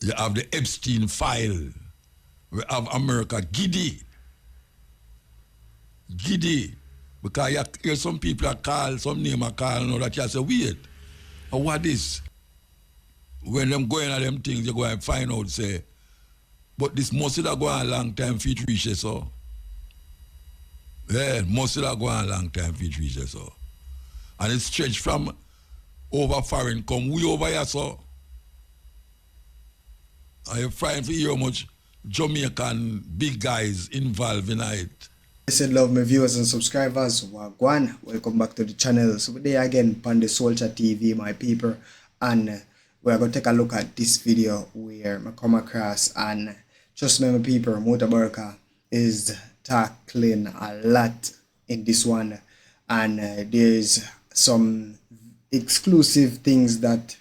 You have the Epstein file. We have America giddy. Giddy. Because you hear some people are call, some name are call, and all that you say, wait, what is? When them going at them things, you go and find out, say, but this must have gone a long time for it reach so. Yeah, must have gone a long time for it reach so. And it stretched from over foreign, come way over here so. And you're trying to hear how much Jamaican big guys involved in it. Listen, love my viewers and subscribers. Wagwan, welcome back to the channel. So today again, on the Soldier TV, my people, and we're going to take a look at this video where I come across, and trust me, my people, Mutabaruka is tackling a lot in this one, and there's some exclusive things that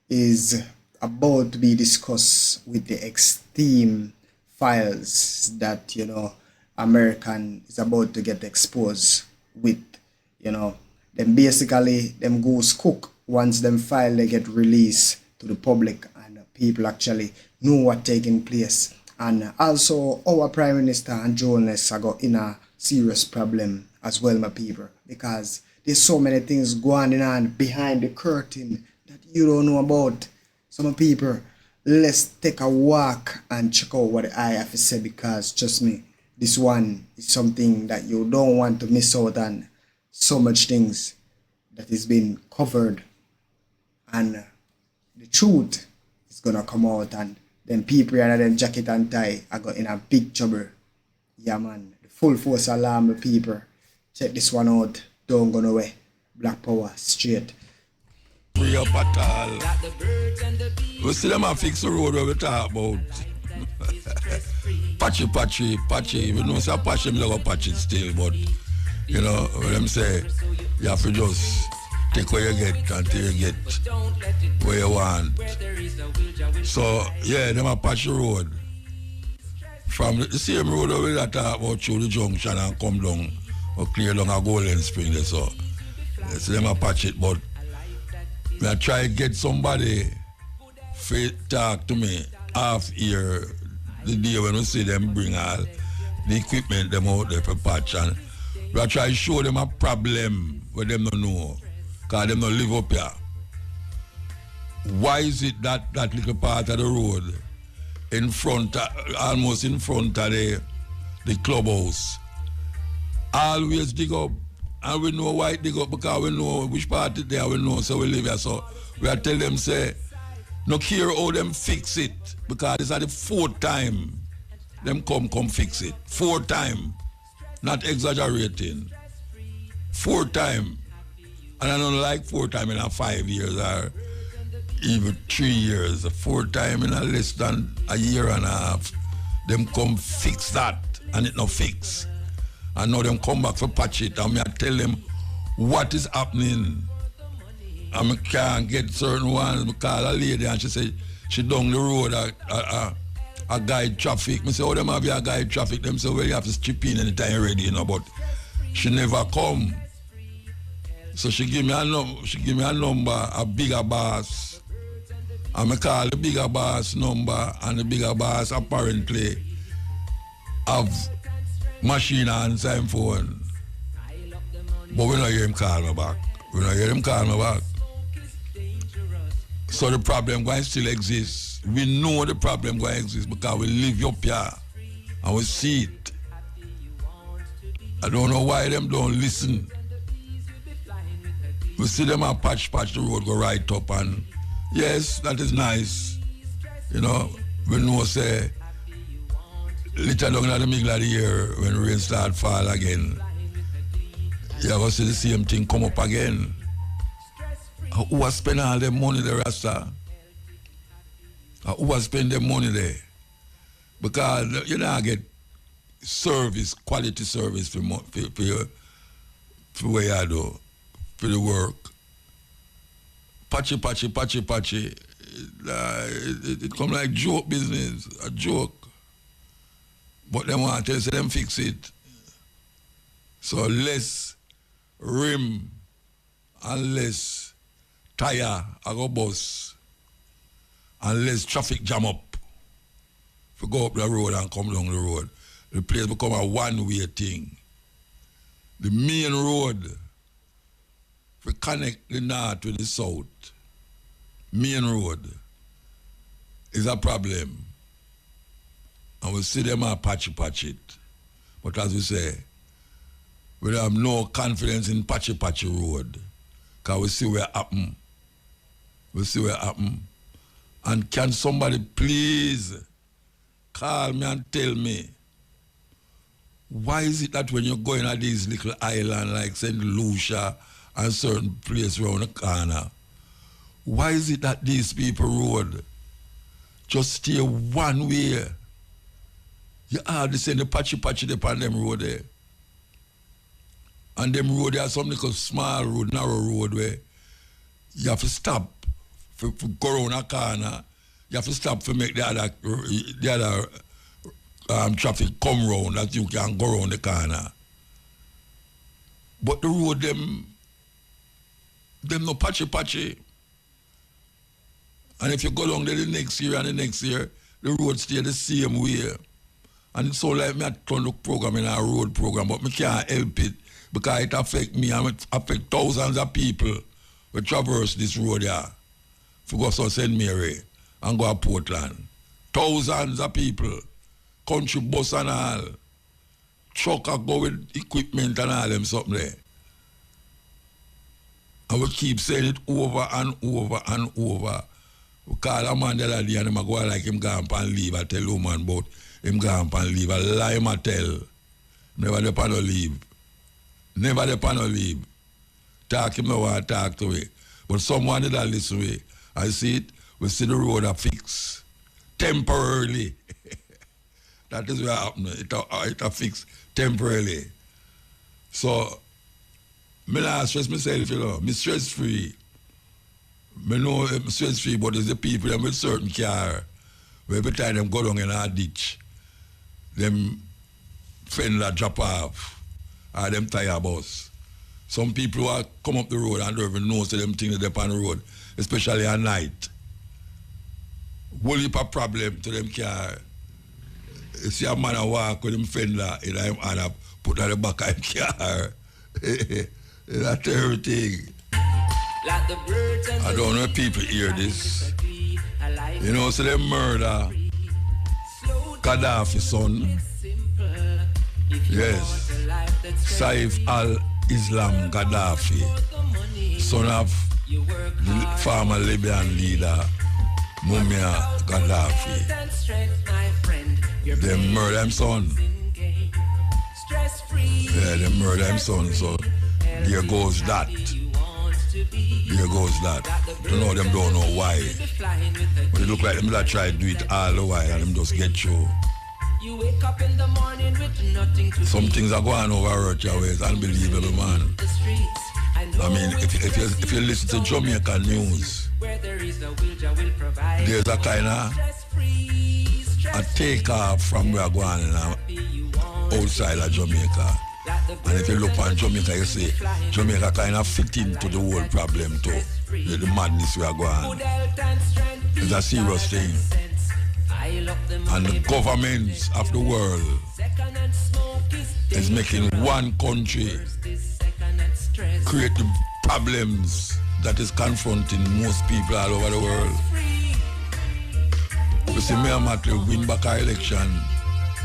is about to be discussed with the Epstein files that, you know, American is about to get exposed with. You know, them basically them goes cook once them file they get released to the public and people actually know what taking place. And also our Prime Minister and journalists are got in a serious problem as well, my people, because there's so many things going on behind the curtain that you don't know about. So my people, let's take a walk and check out what I have to say, because trust me, this one is something that you don't want to miss out on. So much things that is being covered, and the truth is gonna come out, and then people and them jacket and tie are got in a big trouble. Yeah man, the full force alarm, the people. Check this one out. Don't go nowhere. Black power straight. Free up at all. We see them and fix the road where we talk about. patchy. We know say patchy, we don't patch it still, but you know, when them say you have to just take what you get until you get where you want. So yeah, them a patch the road. From the same road where we talk about through the junction and come down or clear down a Golden Spring there, so them a patch it, but I try to get somebody to talk to me half year the day when we see them bring all the equipment them out there for patch, and we try to show them a problem where them don't know, because them don't live up here. Why is it that little part of the road in front, almost in front of the clubhouse, always dig up? And we know why it dig up, because we know which part it there, we know, so we live here. So we are tell them, say, no care how them fix it, because this is the fourth time them come fix it. Fourth time. Not exaggerating. Fourth time. And I don't like 4 times in a 5 years or even 3 years. 4 times in a less than a year and a half. Them come fix that and it no fix. And now them come back for patch it, and I tell them what is happening. And I can't get certain ones because a lady and she said she down the road a guide traffic. I say, oh, them have a guide traffic. Them say, well, you have to chip in anytime you're ready, you know, but she never come. So she give me a number, a bigger boss. And I call the bigger boss number, and the bigger boss apparently have machine and same phone. But we don't hear him call me back. So the problem going still exists. We know the problem going exist because we live up here and we see it. I don't know why them don't listen. We see them and patch the road go right up, and yes, that is nice. You know, we know say little down in the middle of the year when rain start fall again, you're going to see the same thing come up again. Who was spending all their money there, Rasta? Who was spending their money there? Because you don't get service, quality service for where you do, for the work. Patchy. It come like joke business, a joke. But them want to tell them fix it. So less rim and less tire I go bus. and less traffic jam up. If you go up the road and come down the road, the place become a one-way thing. The main road, if we connect the north with the south, main road is a problem. And we see them and patch it. But as we say, we have no confidence in patchy road. Because we see where it happen. We see where it happen. And can somebody please call me and tell me, why is it that when you're going at these little islands like St. Lucia and certain places around the corner, why is it that these people road just stay one way? You hardly see the patchy upon them road there. And them road, there are some little small road, narrow road where you have to stop for go around a corner. You have to stop to make the other traffic come round that you can go around the corner. But the road, them no patchy. And if you go along there the next year and the next year, the road stay the same way. And it's so like me I turn the program in a road program, but me can't help it because it affect me and it affect thousands of people who traverse this road here. To go to St. Mary and go to Portland. Thousands of people, country bus and all, truck and go with equipment and all them something there. And we keep saying it over and over and over. We call a man the other day and him go like him gone and leave. I tell woman about him gone and leave. I lie him I tell. Never the pan leave. Never the pan leave. Talk him no want to talk to me. But someone did that listen to me. I see it, we see the road a fix. Temporarily. That is what happened. It a fix temporarily. So, I don't stress myself, you know. I'm stress-free. I know I'm stress-free, but it's the people them with certain car. Where every time them go down in a ditch, them fender drop off, or them tire bus. Some people who come up the road and don't even know so them things they're on the road, especially at night. Whole heap of problem to them car. You see a man a walk with him fender in him hand up, put at the back of him car. That's everything. I don't know if people hear this. You know, so they murder Gaddafi's son. Yes. Saif al-Islam Gaddafi, son of the former Libyan leader Muammar Gaddafi. They murder him son. Yeah, they murder him son, so there goes that. There goes that. You know, them don't know why. But it look like them that try to do it all the while and them just get through. You wake up in the morning with nothing to some things are going over earth your way. It's unbelievable, man. I mean, if you listen to Jamaica news, there's a kind of a takeoff from where we're going outside of Jamaica. And if you look on Jamaica, you see Jamaica kind of fit into the whole problem too. The madness we are going. It's a serious thing. And the governments of the world is making one country create the problems that is confronting most people all over the world. We see Mayor Matley win back our election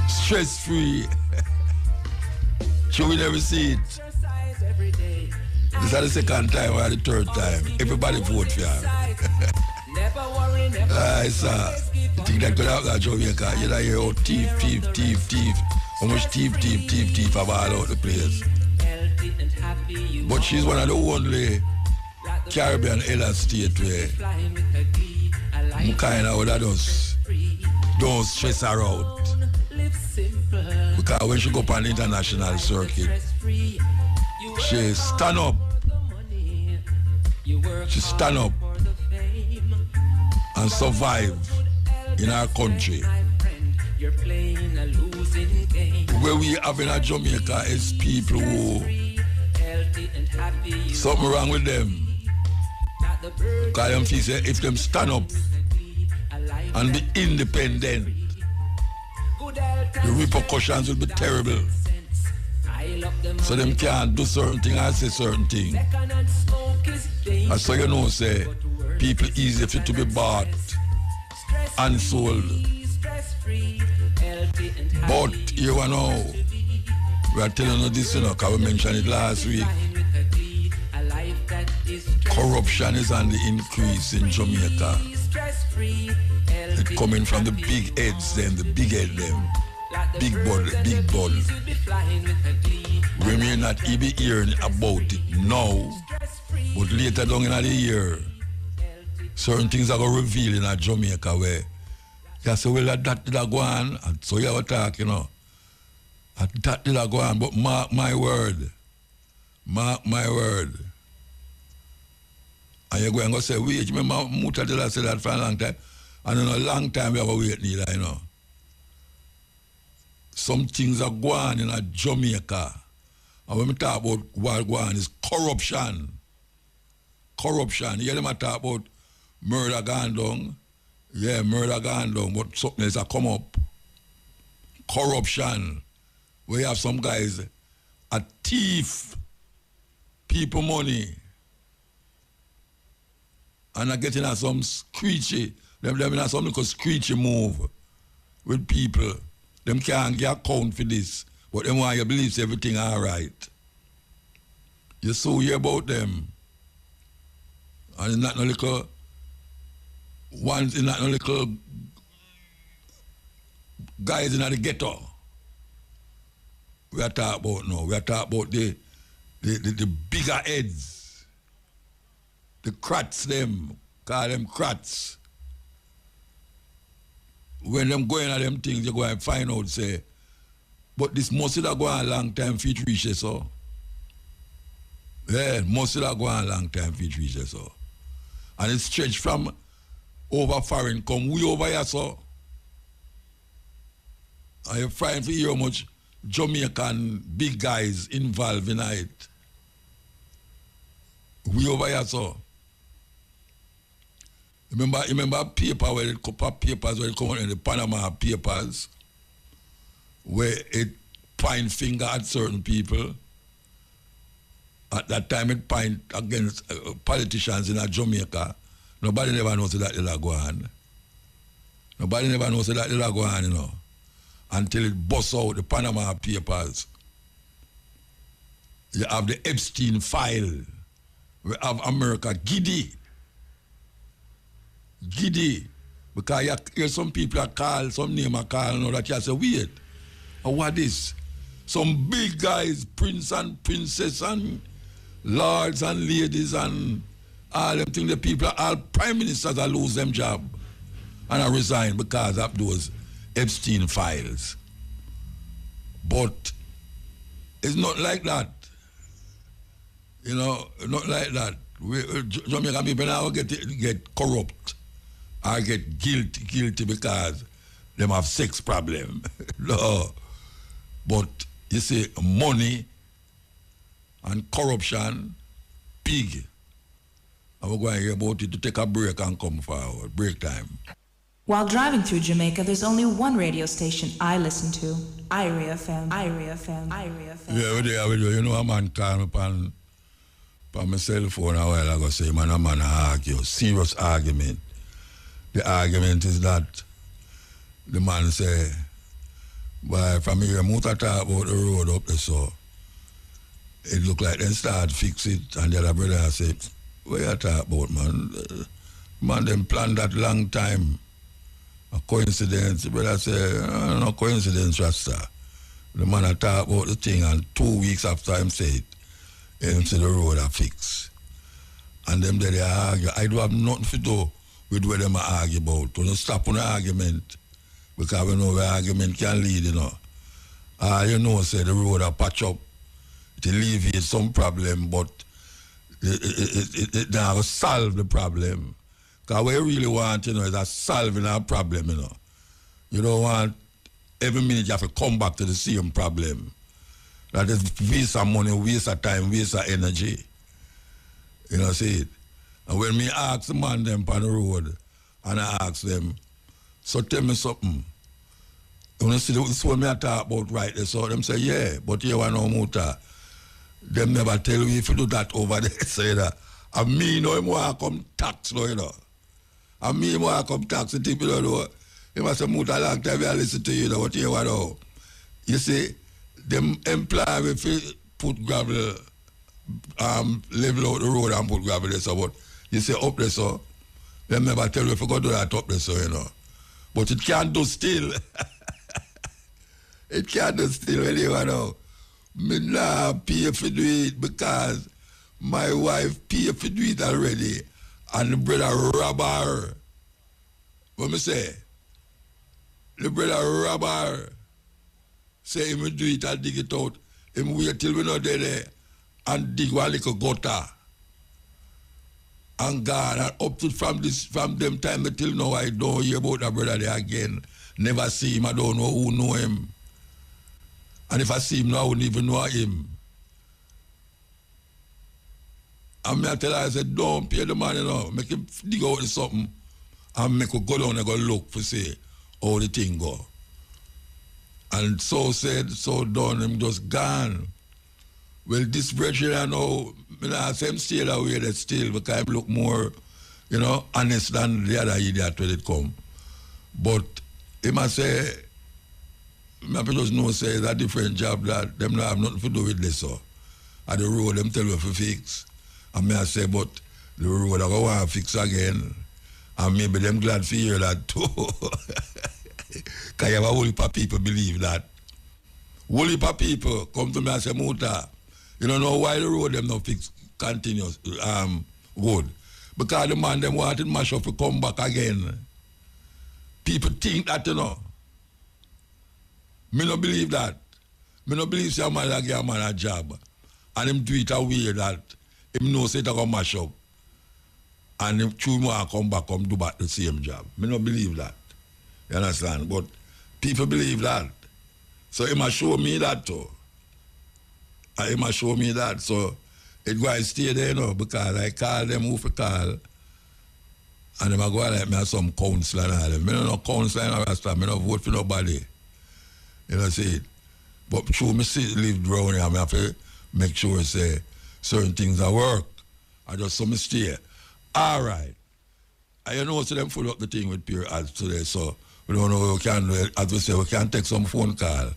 stress-free. Should we never see it? This is the second time or the third time. Everybody vote for her. Sir. You think that could happen at Jamaica? You know, hear thief. How much thief have all out the place. But she's one of the only Caribbean elder state where kind of would just don't stress her out. Because when she go up on the international circuit, she stand up. She stand up and survive in our country. Where we have in Jamaica is people who something wrong with them. Because them feel say if them stand up and be independent, the repercussions will be terrible. So them can't do certain things and say certain things. And so you know, say, people easy for to be bought and sold. But you know, we are telling you this, you know, because we mentioned it last week. Corruption is on the increase in Jamaica. It's coming from the big heads them, the big head them. Big ball. We may not even hearing about it now, but later down in the year, certain things are going to reveal in Jamaica where you say, well, that did go on, and so you have a talk, you know. That did go on, but mark my word. And you're going to say, wait, remember Muta did I say that for a long time? And in a long time we have to wait neither, you know. Some things are going on in Jamaica. And when we talk about what going on is corruption. Corruption. You hear them talk about murder gone down. Yeah, murder gone down, but something else have come up. Corruption. We have some guys a thief people money. And are getting at some screechy, them in some little screechy move with people. Them can't get account for this, but them want you believe everything all right. You so hear about them. And it's not no little ones in that no little guys in the ghetto. We are talking about now. We are talking about the bigger heads. The crats them. Call them crats. When them going at them things, you go and find out, say, but this must have gone a long time for it reach so. Yeah, must have gone a long time for it reach so. And it's stretched from over foreign, come way over here so. And you find to hear how much Jamaican big guys involved in it. Way over here so. Remember paper where it papers where it come out in the Panama papers where it point finger at certain people. At that time it point against politicians in Jamaica. Nobody never knows that they'll go on. Nobody never knows that they'll go on, you know. Until it busts out the Panama papers. You have the Epstein file. We have America giddy. Because you hear some people are call, some name are call, you know, that you say, wait, what is? Some big guys, prince and princess and lords and ladies and all them things, the people, all prime ministers are lose them job and I resign because of those Epstein files. But it's not like that. You know, not like that. Jamaican people now get corrupt. I get guilty because them have sex problem. No. But you see, money and corruption, big. And we're going to hear about it to take a break and come forward. Break time. While driving through Jamaica, there's only one radio station I listen to. Irie FM. Yeah, we do. You know, a man called me on my cell phone a while ago, say, man argue, serious argument. The argument is that the man say, boy, from here, Muta talk about the road up there, so it look like they start fix it, and the other brother say, what you talk about, man? Man, them plan that long time. A coincidence. The brother say, no coincidence, Rasta. The man talk about the thing, and 2 weeks after him say it, him say the road are fixed. And them there they argue. I do have nothing to do with what them argue about. To not stop on the argument. Because we know where argument can lead, you know. You know, say the road are patch up. It alleviate some problem, but it now solve the problem. Because what you really want, you know, is a solving a problem, you know. You don't want every minute you have to come back to the same problem. That is waste of money, waste of time, waste of energy. You know, see it. And when me ask the man them on the road, and I ask them, So tell me something. You want to see this one me I talk about right there. So them say, yeah, but you want no muta. Them never tell you if you do that over there. Say that. And me know him want to come tax, you know. And me want to come tax the people, you know. He must say, muta long time I listen to you, know what you want to. You see, them employ me if put gravel, level out the road and put gravel there, so but you say up there, so them never tell you if you go do that up there, so you know. But it can't do still. It can't do still when you know. Me nah pay for do it because my wife pay for do it already and the brother rob her. What me say? The brother rob her. Say him do it and dig it out. Him wait till we not there and dig one little gutter. And gone and up to from them time till now I don't hear about that brother there again. Never see him, I don't know who know him. And if I see him now, I wouldn't even know him. And me I tell her, I said, don't pay the money now. Make him dig out something and make him go down and go look for say how the thing go. And so said, so done, him just gone. Well, this brethren I know, I say him stay that way, that still, because him look more, you know, honest than the other idiot when it come. But he must say, I just know say it's a different job that them not have nothing to do with this. So. At the road, them tell you to fix. And me I say, but the road I go want to fix again. And maybe them glad to hear that too. Because you have a whole heap of people believe that. Whole heap of people come to me and say, Muta, you don't know why the road them not fix continuous good. Because the man them wanted mash up to come back again. People think that, you know. Me no believe that. Me no believe say a man like a man a job. And him do it a way that him know say it a go mash up. And him true more come back, come do back the same job. Me no believe that. You understand? But people believe that. So he must show me that too. And he must show me that. So it go and stay there, you know, because I call them who for call. And them a go like me as some counsel and all them. Me no counsel and all that stuff. Me no vote for nobody. You know, see it. But true, me see live around here, I have to make sure say certain things that work. I just so me stay. All right. And you know, so them follow up the thing with pure ads today, so we don't know we can, as we say, we can take some phone call.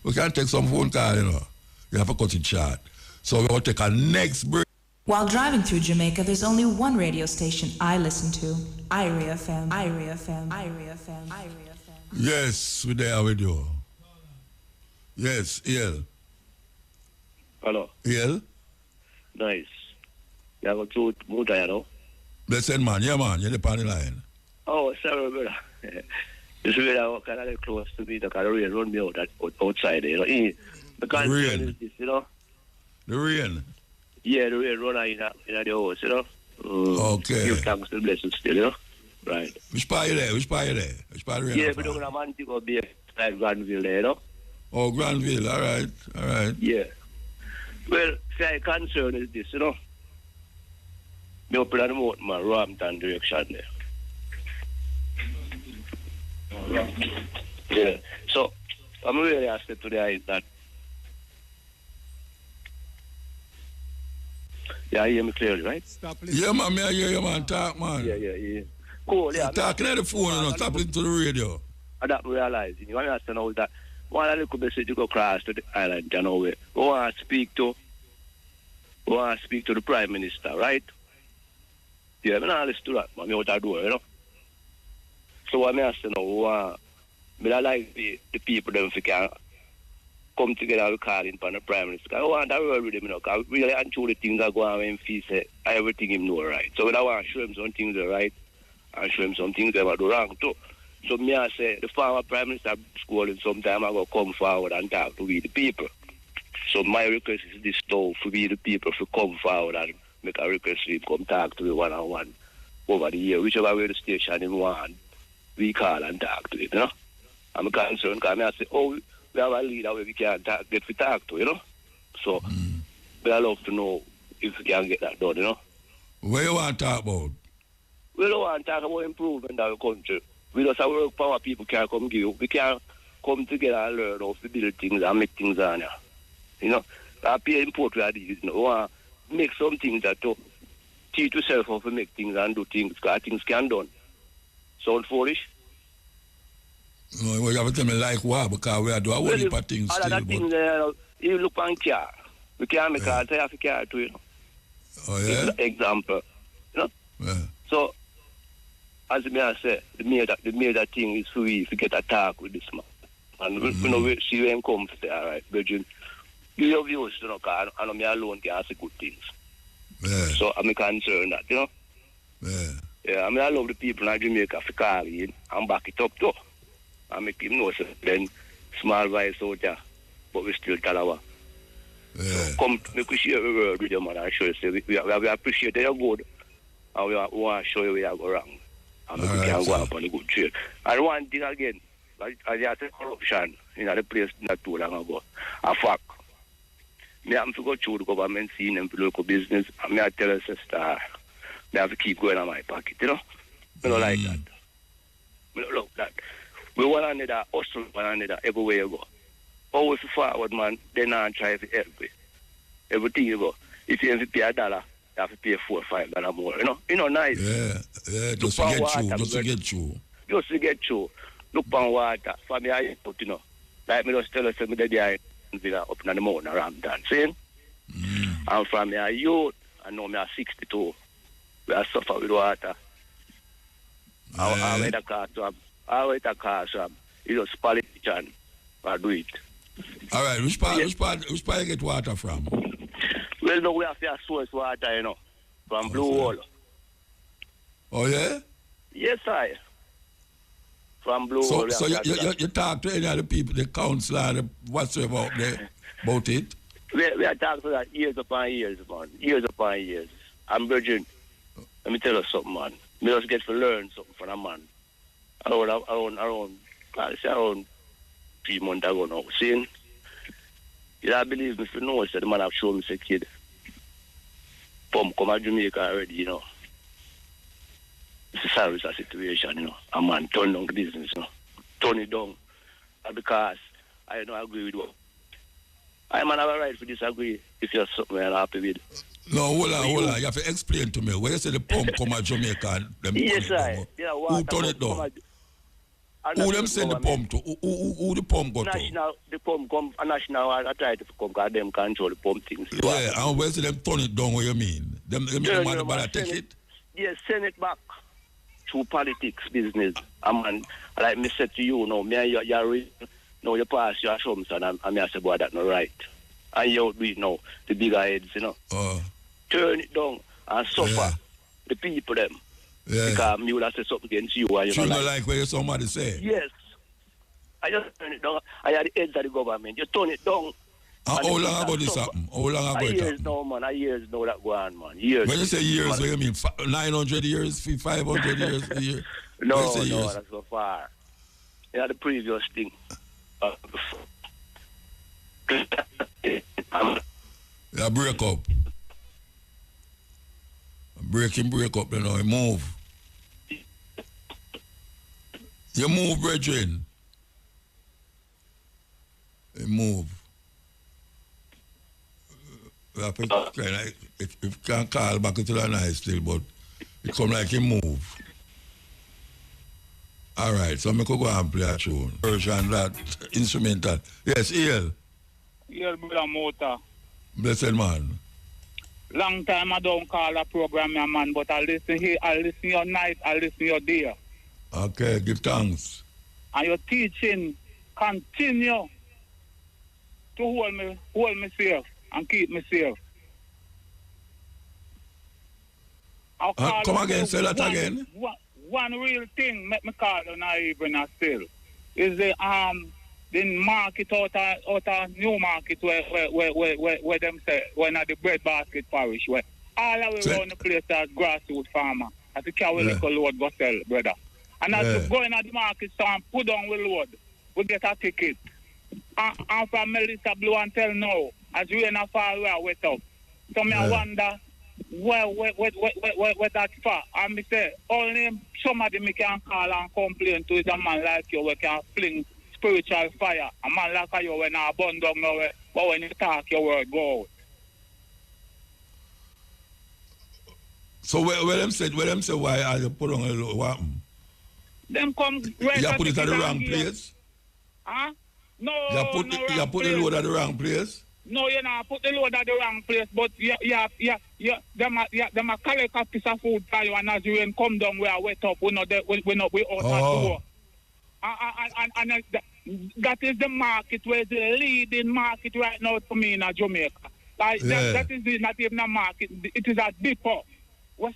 We can take some phone call, you know. You have to cut it short. So we're going to take a next break. While driving through Jamaica, there's only one radio station I listen to. IRIA FM, IRIA FM, IRIA FM, IRIA FM. Yes, we're there with you. Yes, El. Hello. El? Nice. You have a truth, Muta, you know? Blessed man, yeah man, you're on the line. Oh, sorry, brother. This is where I kind of close to me, the kind of rain run me out outside, you know? The concern is this, you know? The rain? Yeah, the rain run in the house, you know? Okay. Give thanks to the blessings still, you know? Right. Which part you there? Which part you there? Which part rain? Yeah, but I'm going to go be at Granville there, you know? Oh, Granville, all right, all right. Yeah. Well, my concern is this, you know? Me up in the mountain, man, Rampton direction there. Yeah. So, I'm really asking today is that. Yeah, you hear me clearly, right? Stop listening. Yeah, man, I hear you, man. Talk, man. Yeah. Cool, yeah. You're talking at the phone and stop listening to the radio. I don't realize. You want to know that one little message you go across to the island, you know, we want to speak to the Prime Minister, right? Yeah, I'm not listening to that, man. I'm out the door, you know. So what I say now, I like the people them can come together and call in for the Prime Minister. I want to work with him, you know, because really and truly things are going on when he say everything him know right. So when I want to show him some things are right and show him some things that are do wrong too. So me I say the former Prime Minister schooling sometime I go come forward and talk to we the people. So my request is this though for we the people to come forward and make a request to him come talk to me one-on-one over the year, whichever way the station him want, we call and talk to him, you know. I'm concerned because I say, oh, we have a leader where we can get to talk to, you know. So I love to know if we can get that done, you know. What you want to talk about? We don't want to talk about improvement of the country. We just work power people can't come give. We can't come together and learn how to build things and make things on here. You know, that pay import we are these, you know, want to make some things that to teach yourself how to make things and do things, because things can done. Sound foolish? No, you have to tell me like what, because we are doing a whole heap of things still. Other things, you look on car. We can't make a tire for car too, you know. Oh, yeah? Example. You know? Yeah. So, as I say, the major thing is for we to get attacked with this man. And you know, we see when comes there, all right, Virgin. You have views, you know, because I know me alone can say good things. Yeah. So I'm concerned that, you know. Yeah. Yeah, I mean, I love the people in Jamaica for calling and back it up too. I make him know, so then small voice out there, but we still tell our. Yeah. So come, make we share the word with you, man, and show you, say, we appreciate your good, and we want to show you where you go wrong. And we can go up on a good trail. And one thing again, as you have corruption in the place not too long ago, a fact. Me have to go through the government scene and local business, and me I tell a sister, me have to keep going on my pocket, you know? I don't like that. I don't love that. We want another hustle, one another everywhere you go. Always forward, man, they not try to help you. Everything you go. If you have to pay $1, you have to pay $4 or $5 more, you know? You know, nice. Yeah, just to get through, just to get through. Just to get through. Look on water, for me, I put, you know. Like me just tell us, me that up in the mountain around that, see? And from me a youth, I know me a 62. We are suffer with water. I wait a car, so you just politician, I do it. All right, which part you get water from? Well, no, we have to source water, you know, from Blue Hole. Oh, yeah? Yes, I. From Blue Hole. So you talk to any of the people, the council, the whatsoever up there, about it? We are talking to that years upon years, man. Years upon years. I'm Virgin. Let me tell you something, man. We just get to learn something from a man. Around 3 months ago now. Seeing? You don't believe me if you know, so the man have shown me, say, kid. Come to Jamaica already, you know. It's a serious situation, you know. A man turn down the business, you know. Turn it down. Because I don't agree with what. I man have a right to disagree if you're something I'm happy with. No, hold on. You have to explain to me. When you say the pump come to Jamaica, them yes, turn it down. Yeah, who turn it down? Who them send the pump to? Who the pump go to? National, the pump come, national, I try to come, because them control the pump things. Yeah, and where say them turn it down, what you mean? Them man take it? Yes, send it back to politics, business. Man, like me said to you, no, me you no, you pass your assumption, and I say, boy, that's not right. And you do it now, the bigger heads, you know. Turn it down and suffer the people, them. Yeah. Because me would have said something against you. And you don't like what somebody say? Yes. I just turn it down. I had the heads of the government. You turn it down. How long ago this happened? How long ago it years now, man. Years now that go on, man. Years. When you say years, what do you mean? 900 years? 500 years? A year? No, that's so far. Yeah, the previous thing. Yeah, break up. Break up, you know, move. You move, brethren. You move. If you can't call back to the night still, but it come like you move. All right, so I could go and play a tune. Version that instrumental. Yes, El. El, brother Muta. Blessed man. Long time I don't call a program, man, but I listen here, I listen your night, I listen your day. Okay, give thanks. And your teaching continue to hold me safe and keep me safe. Come again, say that again. One real thing make me call on even still is the market out of new market where them say when at the bread basket parish where all the way around the place as grassroots farmer. As the carry little load go sell, brother. And as we go in at the market so and put down with load, we get a ticket. And from Melissa Blue until now, as we in a far way wet up. So me I wonder where that far. And me say, only somebody me can call and complain to is a man like you who can fling spiritual fire. A man like you when I burn down now, but when you talk your word go out. So where them say why are you put on a what? Them come right. You put it at the wrong place? Huh? No, you put the load at the wrong place? No, you know, put the load at the wrong place, but them a collect a piece of food for you, and as you rain come down, we are wet up, we out at door. And that is the market, where the leading market right now for me in Jamaica. Like that is not even a market, it is a depot. We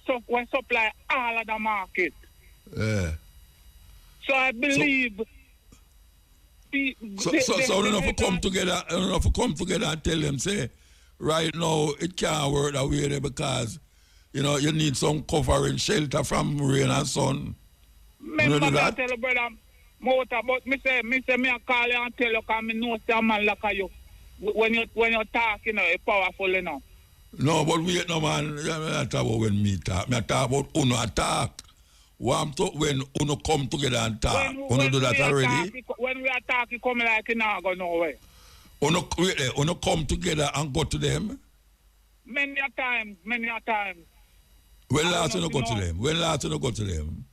supply all of the market. Yeah. So I believe... So we don't have to come together. I don't have to come together and tell them, say, right now it can't work that way there because, you know, you need some covering shelter from rain and sun. You know that? I tell you, brother, Muta, but me say I call you and tell you because I know a man like you. When you talk, you know, it's powerful, you know. No, but wait, no man. I'm not talking about when me talk. I'm talking about uno attack. When uno come together and talk. Uno do that already? When we attack, you come like you not go nowhere. Uno come together and go to them? Many a times. When last you go to them?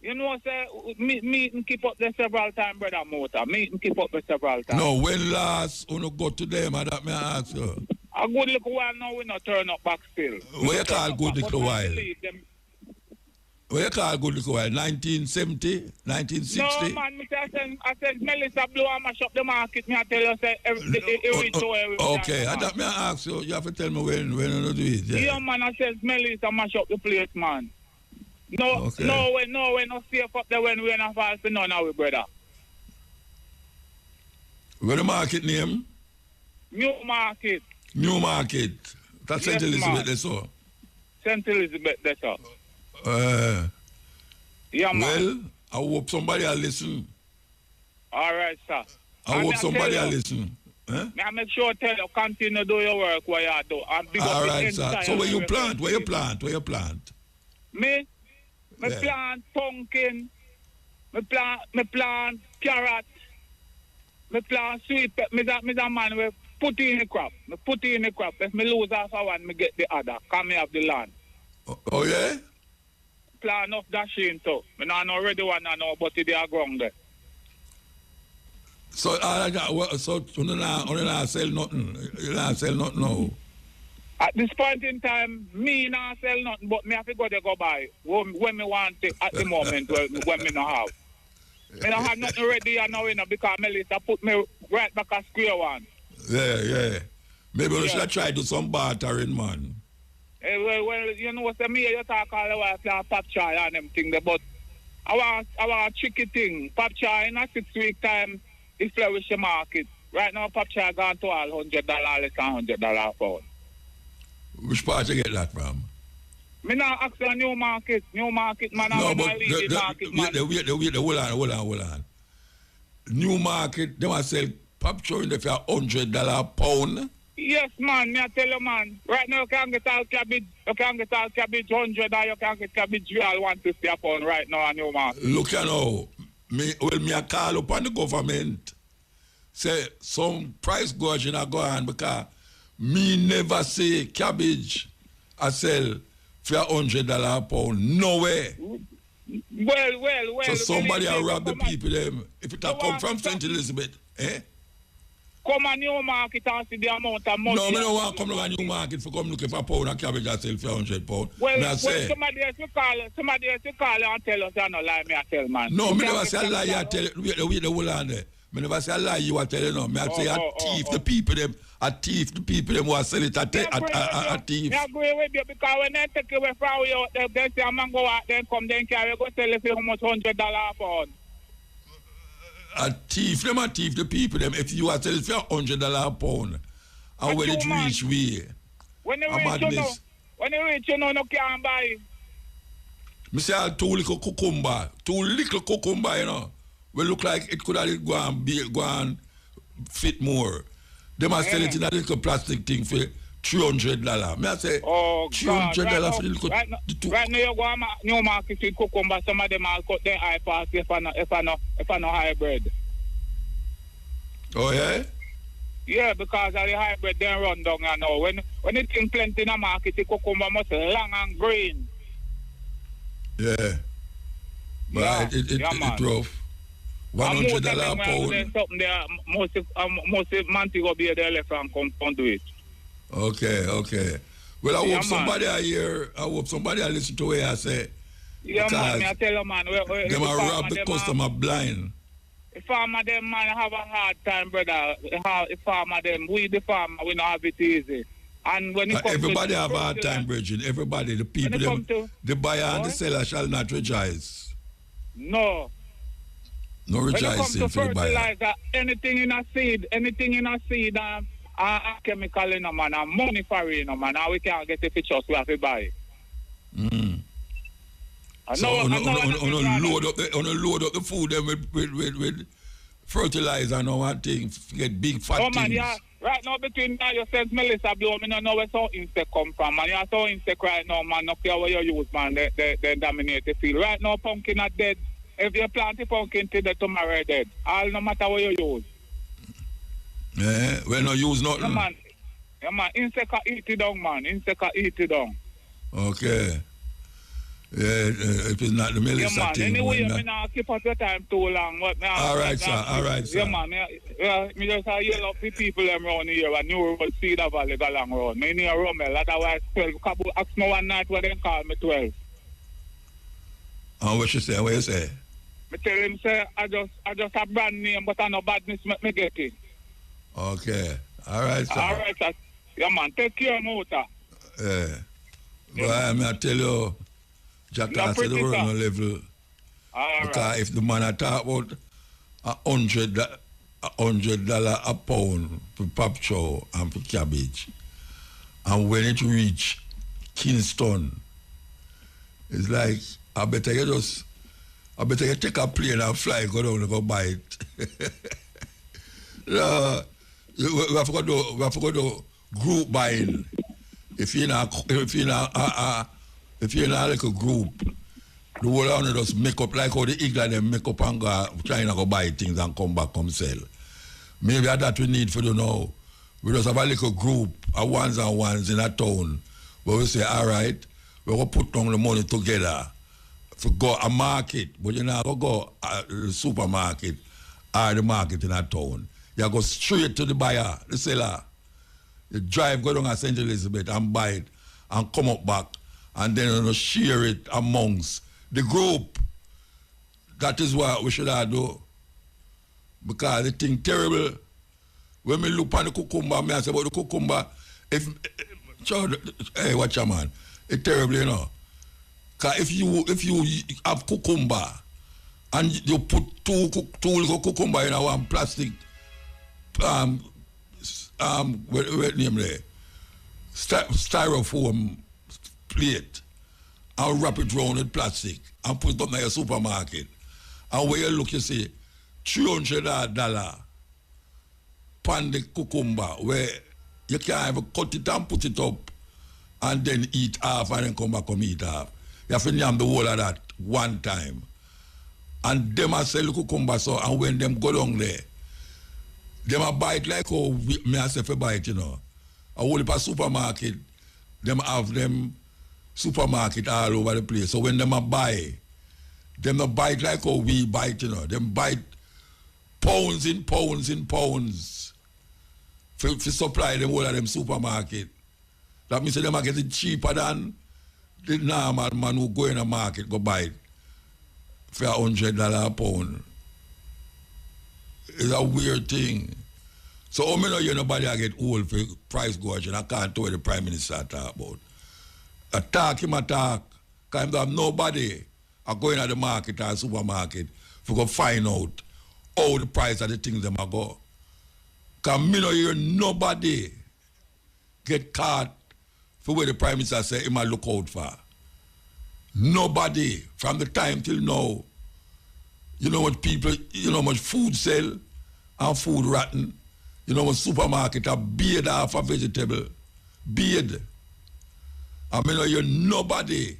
You know, say, me keep up there several times, brother Muta. Me keep up there several times. No, when last uno go to them, and that may I ask you? A good little while now, we not turn up back still. What you call good little while? What you call good little while? 1970? 1960? No, man, I said Melissa blow and mash up the market. Me I tell you, say, okay, I thought me I ask you. You have to tell me when you do it. Yeah, man, I said Melissa mash up the place, man. No, okay. no, we're not safe up there when we're not fall for none of it, brother. Where the market name? New Market. That's St. Elizabeth, that's all. St. Elizabeth, that's all. Yeah, man. Well, I hope somebody will listen. All right, sir. I hope somebody will listen. I make sure tell you continue to do your work what you do. All right, sir. So where you plant? Me plant pumpkin. Me plant carrot. Me plant sweet pepper. Me a man we put in the crop. If me lose half of one, me get the other. Come me have the land. Oh yeah? Plant off that sheen too. Me not know already one I know, but they are ground there. So you not sell nothing. You not sell nothing now. At this point in time, me not sell nothing, but me have to go there go buy when me want it at the moment when me not have. Me not have nothing ready now, because Melissa put me right back at square one. Yeah. Maybe we should try to do some bartering, man. Well, you know, so me you talk all the while for pop chai and them thing there, but I want a tricky thing. Pop chai in a 6-week time is flourish the market. Right now, pop chai gone to all $100, less than $100 a pound. Which part you get that from? Me now ask a new market, man. No, but wait, hold on. New market, they must sell pop chai in there for $100 a pound. Yes, man, me I tell you, man. Right now, you can get all cabbage, $100, or you can get cabbage real $150 a pound right now on your market. Look at now, me I call upon the government. Say, some price gouging are going on because me never say cabbage I sell for $100 a pound. No way. Well. So somebody will rob the people them. If it come from St. Elizabeth, Come on New Market and see the amount of money. No, I don't want to come to a New Market for come looking for a pound of cabbage I sell for £100. Well, somebody else to call and tell us I no lie, me I tell, man. No, me never say a lie, I tell you. Wait the whole on there. Me never say a lie, you are telling no. Me I say a thief, the people them who are selling it a thief. I agree with you because when they take away from you, they say a man go out, then come, then carry, go sell it for how much $100 a pound. A thief, the people them. If you are selling for $100 a pound, and when it reach we, when it reach, you know, no can buy. Me say two little cucumber, you know, will look like it could have go and fit more. They must sell it in a little plastic thing for $300. Me I say, Oh, God. $300 for the little. Right now, you go to new market with cucumber. Some of them will cut their eye pass if I no hybrid. Oh, yeah? Yeah, because of the hybrid, they run down now. When it thing plenty in the market, the cucumber must long and green. Yeah. But Yeah. it rough. $100 a pound. Something there, most Montego Bay there left and come do it. Okay. Well, I Yeah, hope somebody I hear, I hope somebody I listen to what I say. Yeah, man, me I tell you, man. Them are rob the customer blind. The farmer, them, man, have a hard time, brother. The farmer, them, we the farmer, we don't have it easy. And when it comes everybody to have a hard time, Bridget. Everybody, the people, the buyer and the seller shall not rejoice. No. No When it comes rejoicing to for the buyer. fertilizer, anything in a seed, chemical in a man, and money for it, man, and we can't get the pictures we have to buy. So on load up the food then with fertilizer and all that thing, get big fat things. Man, yeah. Right now between now you said Melissa blow, me don't know where some insect come from, man. You have some insect right now, man. No care what you use, man. They dominate the field. Right now pumpkin are dead. If you plant the pumpkin today, tomorrow dead. All no matter what you use. Yeah, we no use nothing. Yeah, man. Insect are eat it down, man. Insect are eat it down. Okay. Yeah, it is not the Melissa yeah, man. thing. Anyway, me not keep up your time too long. All right, sir. Yeah, man. Me just yell up the people them around here and New World Cedar Valley go along road. Me near Rommel. Otherwise, 12. Ask me one night where they call me 12. And what you say? What you say? Me tell him say I just a brand name, but I no badness make me get it. Okay. All right, sir. All right, sir. Yeah, man. Take care, Muta. Yeah. Well, I tell you, Jack no said the world no level. All because right. if the man I talk about $100 a pound for pop chow and for cabbage, and when it reach Kingston, it's like I better you take a plane and fly, go down and go buy it. We have to do group buying. If you're in a like a group, the whole of just make up like how the eagle them make up and go trying to go buy things and come back, come sell. Maybe that we need for you know. We just have a little group, a ones and ones in a town, where we say, all right, we're going to put down the money together to go a market, but you're not going to go the supermarket or the market in a town. You go straight to the buyer, the seller. You drive, go down to St. Elizabeth and buy it and come up back and then you share it amongst the group. That is what we should have do. Because the thing terrible. When we look at the cucumber, me I say about the cucumber, hey, watch your man. It's terrible, you know. Because if you have cucumber and you put two little cucumber in one plastic what name there? Styrofoam plate and wrap it round with plastic and put it up in your supermarket. And where you look, you see $300 pan the cucumber where you can't even cut it and put it up and then eat half and then come back and eat half. You have to name the whole of that one time. And them a sell the cucumber so and when them go down there, them a buy it like how me a say for buy it, you know. A whole heap of supermarket, them have them supermarket all over the place. So when them a buy, them not buy it like how we buy it, you know. Them buy it pounds in pounds for supply them whole of them supermarket. That means them are getting cheaper than the normal man who go in a market go buy it for $100 a pound. It's a weird thing. So how many of you nobody I get old for price gouging? I can't tell what the Prime Minister talk about. Attack him attack. Because him have nobody are going at the market or supermarket for go find out how the price of the things them are go. Because me no hear nobody get caught for where the Prime Minister say he might look out for. Nobody from the time till now. You know what people, you know how much food sell and food rotten. You know what supermarket are beard off a vegetable. bid. I mean, you nobody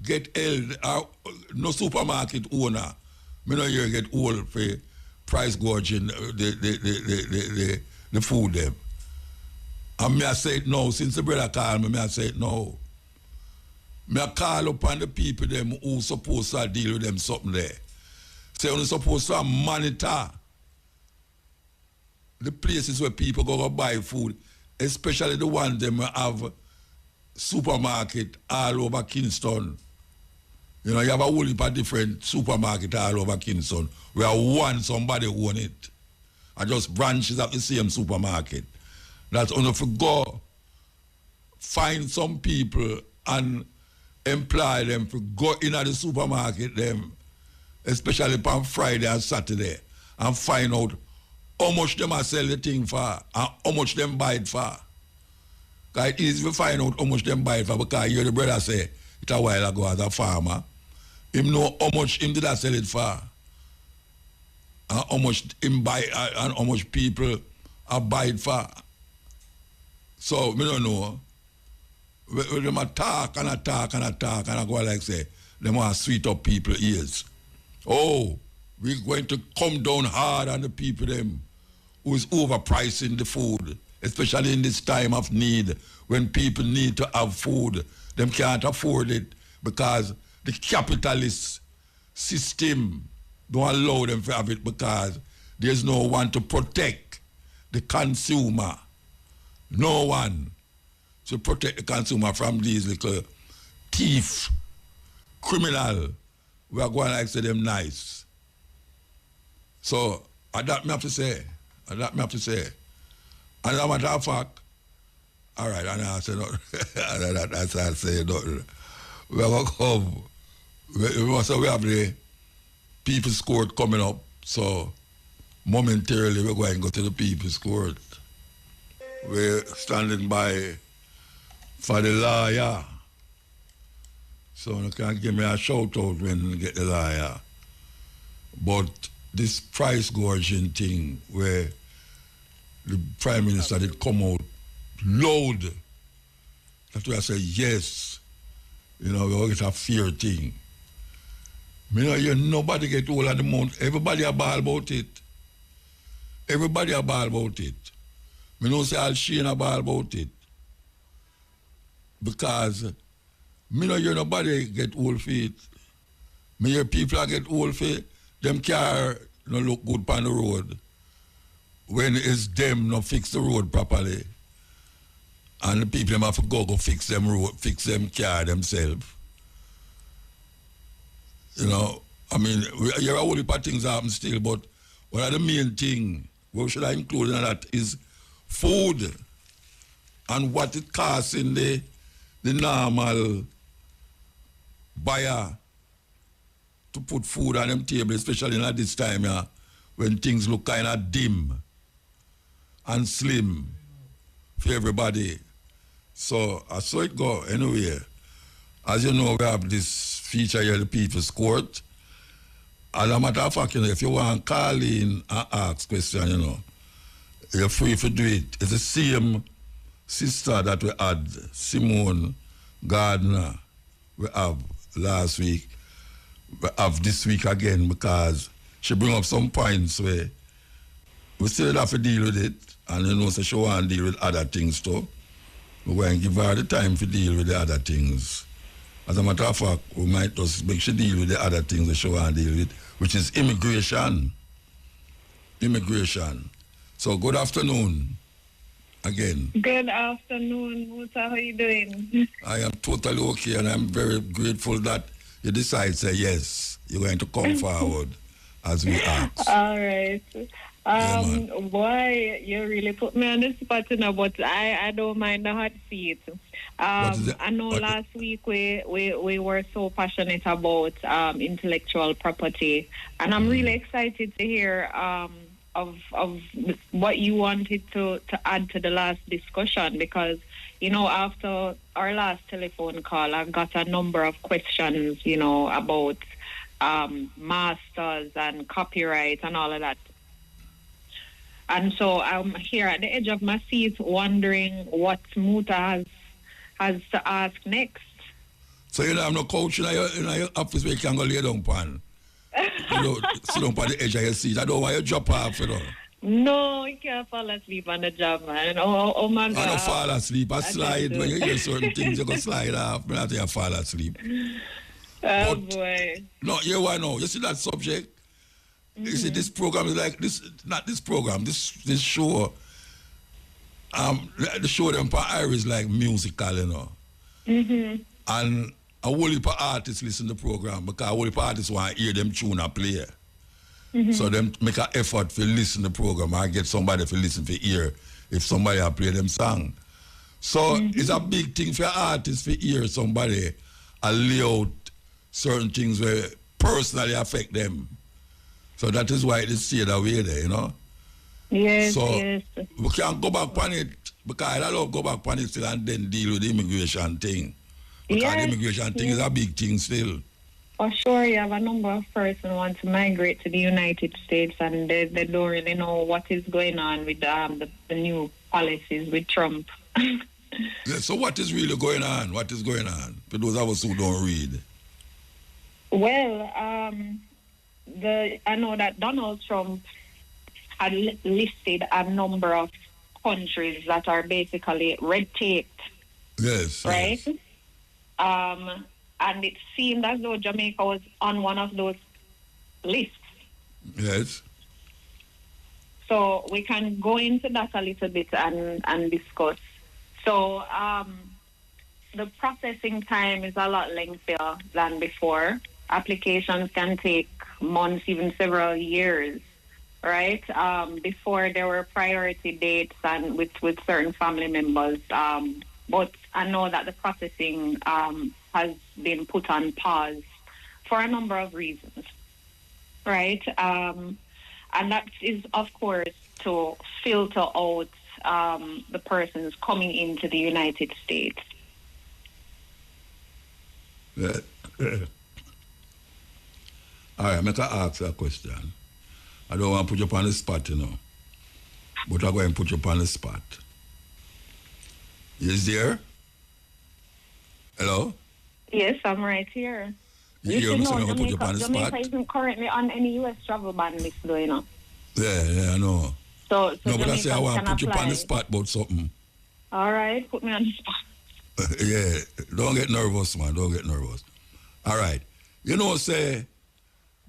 get held, no supermarket owner, me know you get hold for price gouging the food them. And me I say it now, since the brother called me, I say it now. Me I call upon the people them who supposed to deal with them something there. Say you're supposed to monitor the places where people go buy food, especially the ones them have supermarket all over Kingston. You know, you have a whole heap of different supermarket all over Kingston where one somebody own it. And just branches of the same supermarket. That's only for go find some people and employ them to go in at the supermarket them, especially on Friday and Saturday, and find out how much them are sell the thing for and how much them buy it for. Because it's easy to find out how much them buy it for, because you hear the brother say it a while ago as a farmer. Him know how much him did I sell it for. And how much him buy and how much people are buy it for. So me don't know. When them attack and attack and attack and I go like say, them want to sweet up people ears. Oh, we're going to come down hard on the people them who is overpricing the food, especially in this time of need, when people need to have food. Them can't afford it because the capitalist system don't allow them to have it because there's no one to protect the consumer. No one to protect the consumer from these little thief, criminal. We are going like say them nice. So, that me have to say. And as a matter of fact, all right, and I say nothing. That's I say nothing. We are going to come. We have the People's Court coming up, so momentarily we're going to go to the People's Court. We're standing by for the lawyer. So you can give me a shout out when you get the lawyer. But this price gouging thing where the Prime Minister did come out loud. That's why I say yes. You know, we all get a fear thing. You know, nobody get all of the month. Everybody a ball about it. Everybody a ball about it. Me know say Al Shane a ball about it. Because me know you nobody get old for it. Me hear people get old for it. Them car no look good on the road. When it's them no fix the road properly. And the people them have to go fix them road, fix them car themselves. You know, I mean, you're a whole heap of things happen still, but one of the main thing, what should I include in that is food and what it costs in the normal buyer to put food on them table, especially at this time, yeah, when things look kind of dim and slim for everybody. So I saw it go anyway. As you know, we have this feature here, the People's Court. As a matter of fact, you know, if you want to call in and ask questions, you know, you're free to do it. It's the same sister that we had, Simone Gardner, we have last week. We have this week again because she bring up some points where we still have to deal with it, and you know, so she want to deal with other things too. We're going to give her the time to deal with the other things. As a matter of fact, we might just make sure deal with the other things that she want to deal with, which is immigration. Immigration. So good afternoon again. Good afternoon, Muta. How are you doing? I am totally okay, and I'm very grateful that you decide to say yes, you're going to come forward as we ask. All right. Boy, you really put me on the spot, you know, but I don't mind the hot seat. I know last week we were so passionate about intellectual property, and I'm really excited to hear of what you wanted to add to the last discussion, because, you know, after our last telephone call, I got a number of questions, you know, about masters and copyright and all of that. And so I'm here at the edge of my seat wondering what Muta has to ask next. So you don't have no couch in your office where you can go lay down pan. You know, sit down on the edge of your seat. I don't want you to drop off, you know. No, you can't fall asleep on the job, man. Oh my God. I don't fall asleep. I slide. When you hear certain things, you go slide off. But I think I fall asleep. Oh, but, boy. No, you know. You see that subject? You see, this program is like, not this program, this show. The show them for Irish like musical, you know. And a whole heap of artists listen to the program because a whole heap of artists want to hear them tune and play. So them make an effort to listen to the program and get somebody to listen to hear if somebody will play them song. So it's a big thing for artists to hear somebody lay out certain things where personally affect them. So that is why it is stayed away there, you know? Yes, so yes. We can't go back on it because I love go back on it still and then deal with the immigration thing. Because the immigration thing is a big thing still. For sure, you have a number of persons who want to migrate to the United States and they don't really know what is going on with the new policies with Trump. Yeah, so what is really going on? What is going on? For those of us who don't read. Well, I know that Donald Trump had listed a number of countries that are basically red taped. Yes. Right? Yes. And it seemed as though Jamaica was on one of those lists. Yes. So we can go into that a little bit and discuss. So the processing time is a lot lengthier than before. Applications can take months, even several years, right? Before there were priority dates and with certain family members. But I know that the processing has been put on pause for a number of reasons, right? And that is, of course, to filter out the persons coming into the United States. Yeah. All right, I'm going to ask a question. I don't want to put you on the spot, you know. But I'm going to put you on the spot. Is there? Hello? Yes, I'm right here. You hear me saying I'm going to put you on the spot? Jamaica isn't currently on any U.S. travel ban list, though, you know. Yeah, I know. So no, but I say I want to put apply. you on the spot about something. All right, put me on the spot. Yeah, don't get nervous, man. Don't get nervous. All right. You know, say,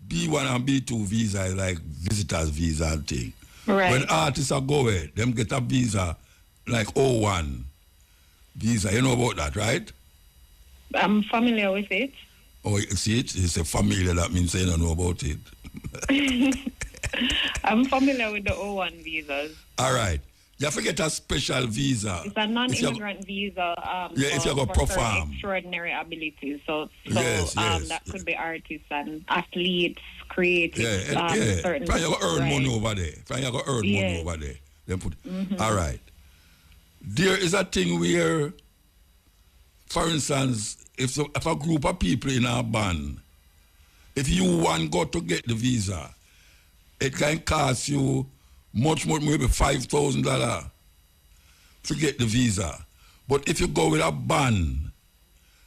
B1 and B2 visa is like visitor's visa and thing. Right. When artists are going, them get a visa like O1 visa. You know about that, right? I'm familiar with it. Oh, you see it? It's a familiar, that means you don't know about it. I'm familiar with the O1 visas. All right. You have to get a special visa. It's a non-immigrant visa. If you go perform. Extraordinary abilities. So yes. That could be artists and athletes, creatives. Yeah. Certain, Try to earn right. money over there. Money over there. Then put. All right. There is a thing where, for instance, if a group of people in a band, if you want go to get the visa, it can cost you much more, maybe $5,000 to get the visa. But if you go with a band,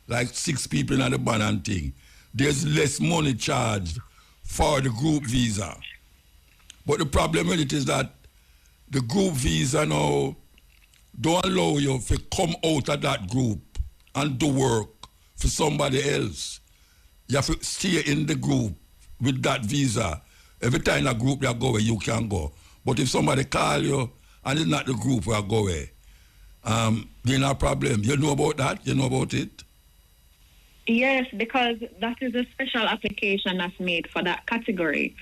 like 6 people in the band and thing, there's less money charged for the group visa. But the problem with it is that the group visa now don't allow you to come out of that group and do work for somebody else. You have to stay in the group with that visa. Every time a group that go where you can go. But if somebody call you and it's not the group where go where, there's no problem. You know about that? You know about it? Yes, because that is a special application that's made for that category.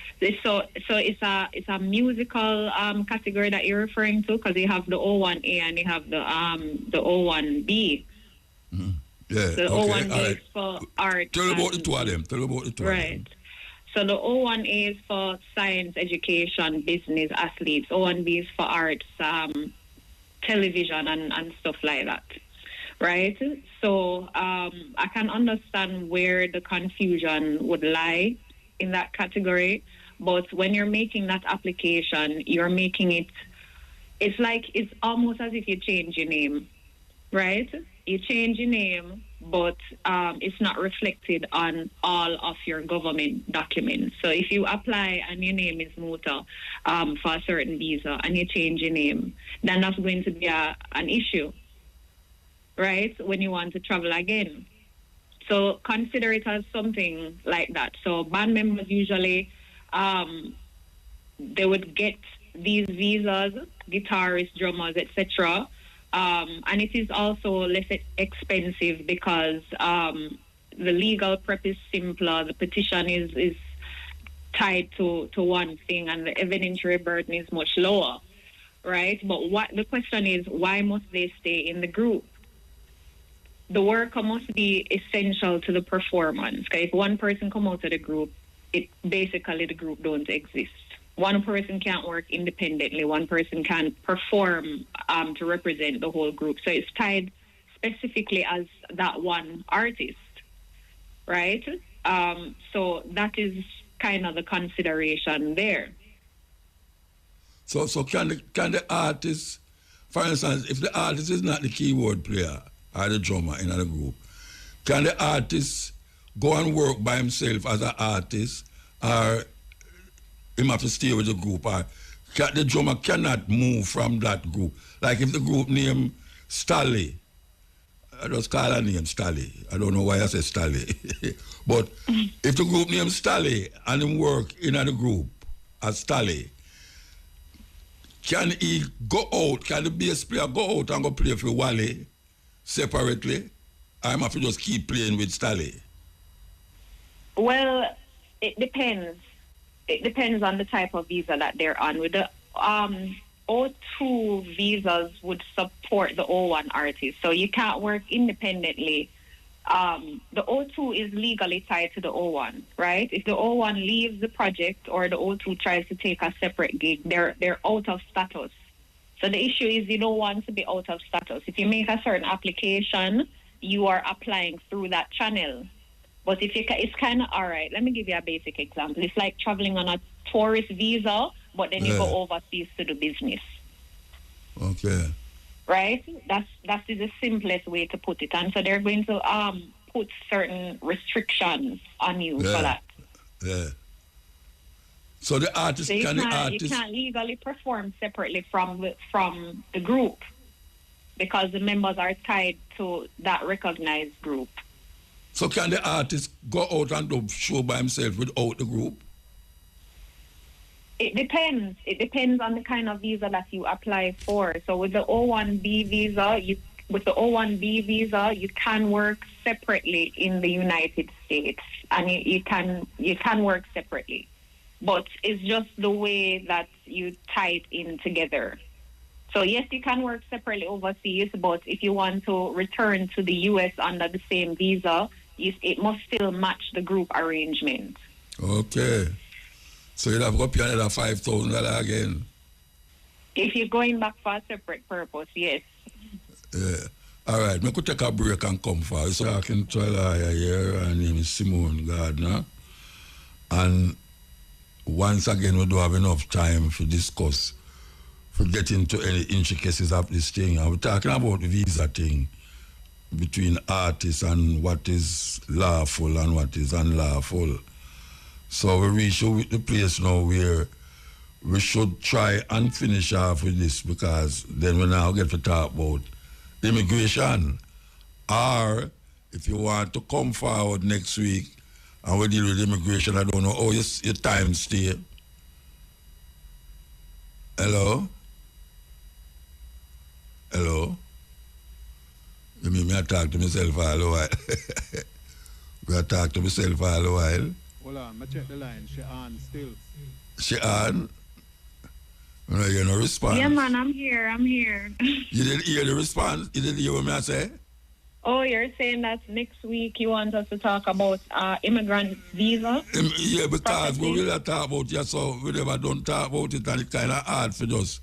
So it's a musical category that you're referring to, because you have the O1A and you have the O1B. Mm-hmm. Yeah. The okay. O1A is for art. Tell about the two of them. Right. So the O1A is for science, education, business, athletes. O1B is for arts, television, and stuff like that. Right? So I can understand where the confusion would lie in that category. But when you're making that application, you're making it, it's almost as if you change your name, right? You change your name, but it's not reflected on all of your government documents. So if you apply and your name is Muta for a certain visa and you change your name, then that's going to be an issue, right? When you want to travel again. So consider it as something like that. So band members usually, they would get these visas, guitarists, drummers, etc. And it is also less expensive because the legal prep is simpler, the petition is tied to one thing, and the evidentiary burden is much lower, right? But what the question is, why must they stay in the group? The worker must be essential to the performance. Okay? If one person come out of the group, basically the group don't exist. One person can't work independently. One person can perform to represent the whole group. So it's tied specifically as that one artist, right? So that is kind of the consideration there. So can the artist, for instance, if the artist is not the keyboard player or the drummer in the group, can the artist go and work by himself as an artist, or him have to stay with the group, or the drummer cannot move from that group? Like if the group name Stally, I just call her name Stally. I don't know why I say Stally. But if the group name Stally and him work in the group as Stally, can he go out, can the bass player go out and go play for Wally separately? Or him have to just keep playing with Stally? Well, it depends. It depends on the type of visa that they're on. With the O2 visas would support the O1 artist, so you can't work independently. The O2 is legally tied to the O1, right? If the O1 leaves the project or the O2 tries to take a separate gig, they're out of status. So the issue is you don't want to be out of status. If you make a certain application, you are applying through that channel. But if it's kind of, all right, let me give you a basic example. It's like traveling on a tourist visa, but then you go overseas to do business. Okay. Right? That is the simplest way to put it. And so they're going to put certain restrictions on you for that. Yeah. So the artist so you can't legally perform separately from the group because the members are tied to that recognized group. So can the artist go out and do show by himself without the group? It depends. It depends on the kind of visa that you apply for. So with the O1B visa, you can work separately in the United States, and you can work separately. But it's just the way that you tie it in together. So yes, you can work separately overseas, but if you want to return to the U.S. under the same visa, it must still match the group arrangement. Okay. So you'll have to pay another $5,000 again. If you're going back for a separate purpose, yes. Yeah. All right, I could take a break and come for you. So I can try a lawyer here. Her name is Simone Gardner. And once again, we don't have enough time to discuss, to get into any intricacies of this thing. And we're talking about the visa thing between artists and what is lawful and what is unlawful. So we reach the place now where we should try and finish off with this, because then we now get to talk about immigration. Or if you want to come forward next week and we deal with immigration, I don't know how your time stay. Hello? Hello? You mean me I talk to myself all the while? I talk to myself all the while. Hold on, I check the line. She on still. She on? No, you no response. Yeah, man, I'm here. You didn't hear the response? You didn't hear what I say? Oh, you're saying that next week you want us to talk about immigrant visa? Yeah, because property? we will talk about it, so we never don't talk about it, and it's kind of hard for us,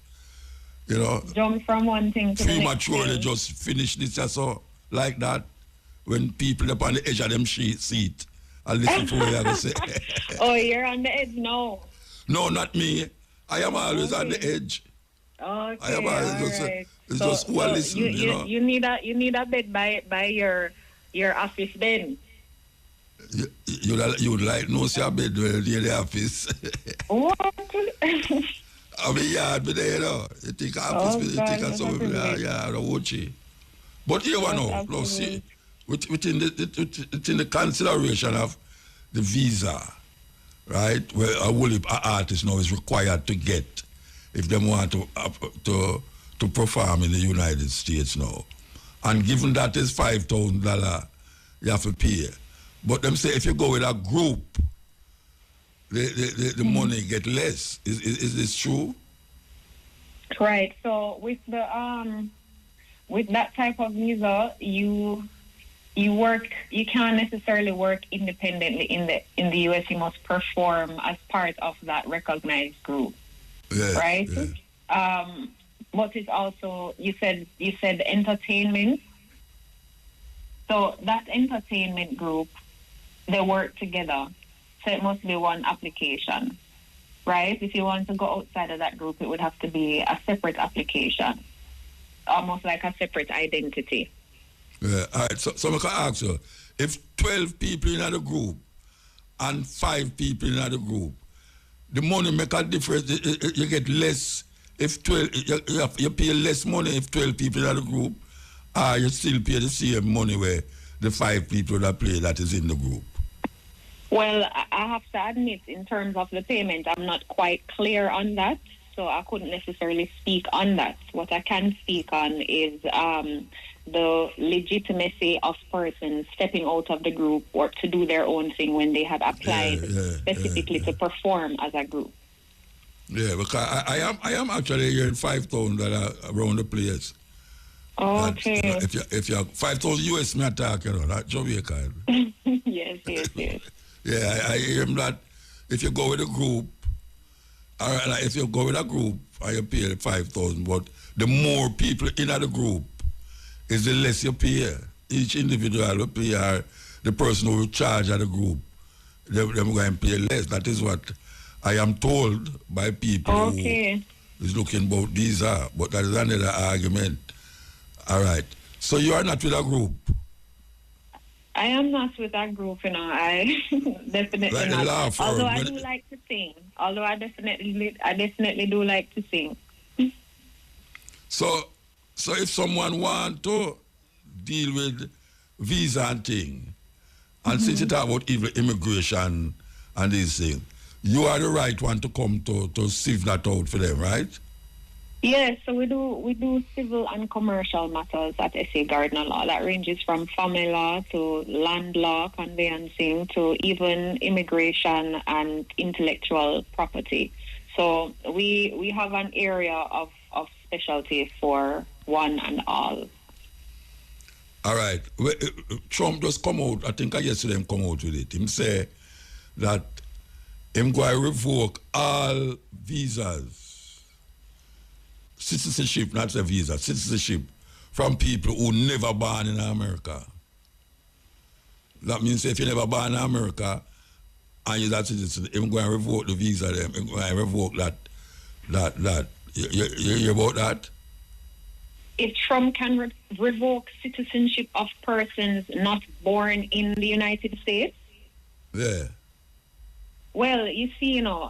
jump from one thing to the next prematurely thing. just finish this, so like that, when people up on the edge of them seat, I listen to what you have to say. Oh, you're on the edge now. No, not me. I am always on the edge. Okay, I am always right. it's just who I listen, you know. You need a bed by your office then. You like no see a bed near the office. What? I mean, yeah, but there, you know. You think office, you think of something, yeah, the watchy. But here one now, now see, within the consideration of the visa, right, where a whole heap of artist now is required to get if they want to perform in the United States now. And given that is $5,000, you have to pay. But them say if you go with a group, the money get less. Is this true? Right. So with the with that type of visa, you can't necessarily work independently in the US. You must perform as part of that recognized group. Yeah, right? Yeah. But it's also you said entertainment. So that entertainment group, they work together. So it must be one application, right? If you want to go outside of that group, it would have to be a separate application, almost like a separate identity. Yeah. All right. So I can ask you, if 12 people in the group and 5 people in the group, the money make a difference. You get less if 12. You pay less money if 12 people in the group, or you still pay the same money where the 5 people that play that is in the group. Well, I have to admit, in terms of the payment, I'm not quite clear on that, so I couldn't necessarily speak on that. What I can speak on is the legitimacy of persons stepping out of the group or to do their own thing when they had applied specifically to perform as a group. Yeah, because I am actually hearing $5,000 around the place. Okay. That, if you 5,000 US, me attack, you know, that Jamaica. Yes. Yeah, I hear him that if you go with a group, or like if you go with a group, you pay 5,000. But the more people in the group, is the less you pay. Each individual will pay, or the person who will charge at the group, they're going to pay less. That is what I am told by people who is looking about these are. But that is another argument. All right. So you are not with a group? I am not with that group, you know. I definitely like not. Although I do like to sing. Although I definitely do like to sing. So if someone want to deal with visa and thing, and since you talk about immigration and these things, you are the right one to come to sieve that out for them, right? Yes, so we do civil and commercial matters at SA Gardner Law. That ranges from family law to land law, conveyancing, to even immigration and intellectual property. So we have an area of specialty for one and all. All right. Trump just come out, I think yesterday him come out with it. Him say that him going to revoke all visas, citizenship, not a visa, citizenship from people who never born in America. That means if you never born in America and you're that citizen, him going to revoke the visa, them, him going to revoke that. You hear about that? If Trump can revoke citizenship of persons not born in the United States? Yeah. Well, you see, you know,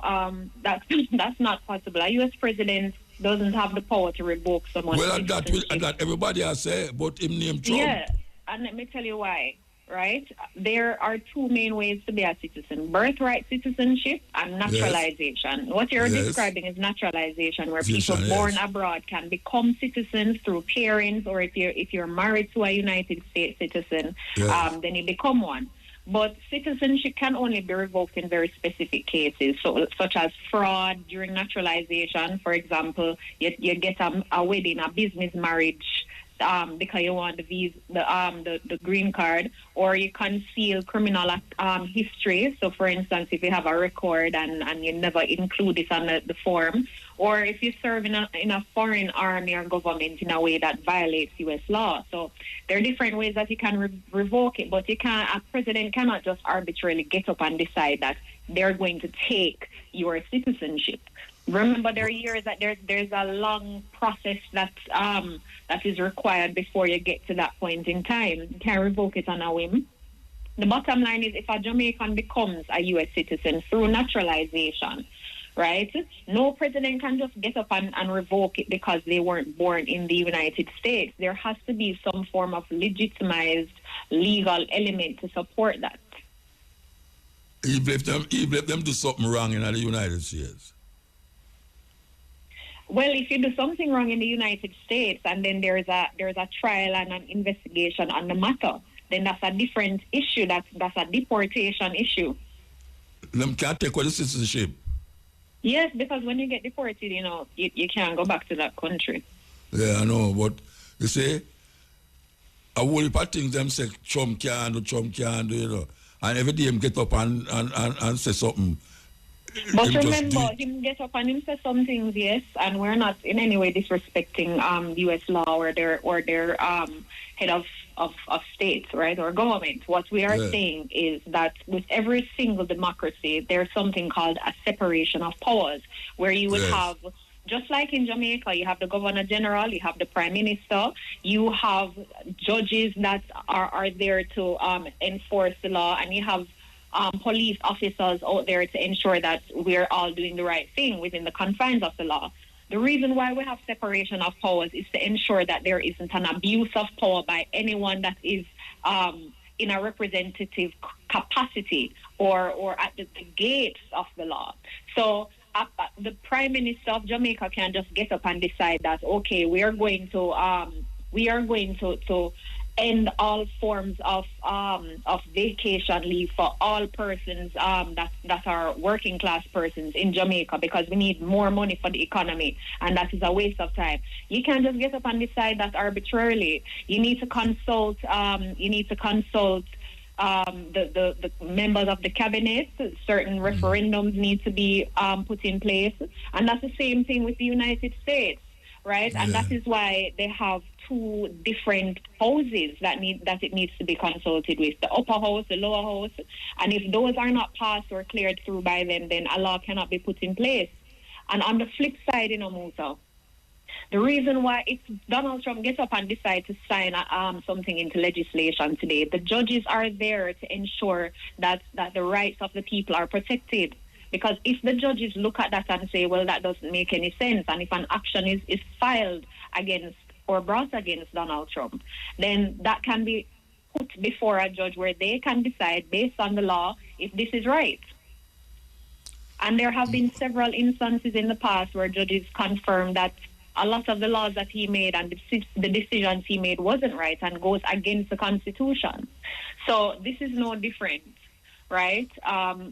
that's not possible. A U.S. president doesn't have the power to revoke someone's citizenship. And that everybody has said, but him name Trump. Yeah, and let me tell you why, right? There are two main ways to be a citizen: birthright citizenship and naturalization. Yes. What you're describing is naturalization, where people born abroad can become citizens through parents, or if you're married to a United States citizen, then you become one. But citizenship can only be revoked in very specific cases, such as fraud during naturalization. For example, you get a wedding, a business marriage because you want the green card, or you conceal criminal history. So, for instance, if you have a record and you never include it on the form, or if you serve in a foreign army or government in a way that violates U.S. law. So there are different ways that you can revoke it, but a president cannot just arbitrarily get up and decide that they're going to take your citizenship. Remember, there are years that there's a long process that is required before you get to that point in time. You can't revoke it on a whim. The bottom line is, if a Jamaican becomes a U.S. citizen through naturalization, right, no president can just get up and revoke it because they weren't born in the United States. There has to be some form of legitimized legal element to support that. Even if them do something wrong in the United States. Well, if you do something wrong in the United States and then there's a trial and an investigation on the matter, then that's a different issue. That's a deportation issue. Them can't take away the citizenship. Yes, because when you get deported, you can't go back to that country. Yeah, I know, but you see, a whole heap of things them say Trump can't do, and every day him get up and say something. But remember, him get up and him say some things, yes, and we're not in any way disrespecting U.S. law or their head of states, right, or government. What we are saying is that with every single democracy, there's something called a separation of powers, where you would have, just like in Jamaica, you have the Governor General, you have the Prime Minister, you have judges that are there to enforce the law, and you have police officers out there to ensure that we're all doing the right thing within the confines of the law. The reason why we have separation of powers is to ensure that there isn't an abuse of power by anyone that is in a representative capacity or at the gates of the law. So the Prime Minister of Jamaica can just get up and decide that, okay, we are going to end all forms of vacation leave for all persons that are working class persons in Jamaica, because we need more money for the economy, and that is a waste of time. You can't just get up and decide that arbitrarily. You need to consult. The members of the cabinet. Certain referendums need to be put in place, and that's the same thing with the United States. Right, and that is why they have two different houses that it needs to be consulted with: the upper house, the lower house. And if those are not passed or cleared through by them, then a law cannot be put in place. And on the flip side, Muta, the reason why if Donald Trump gets up and decides to sign something into legislation today, the judges are there to ensure that the rights of the people are protected. Because if the judges look at that and say, well, that doesn't make any sense, and if an action is filed against or brought against Donald Trump, then that can be put before a judge where they can decide based on the law if this is right. And there have been several instances in the past where judges confirmed that a lot of the laws that he made and the decisions he made wasn't right and goes against the Constitution. So this is no different. Right?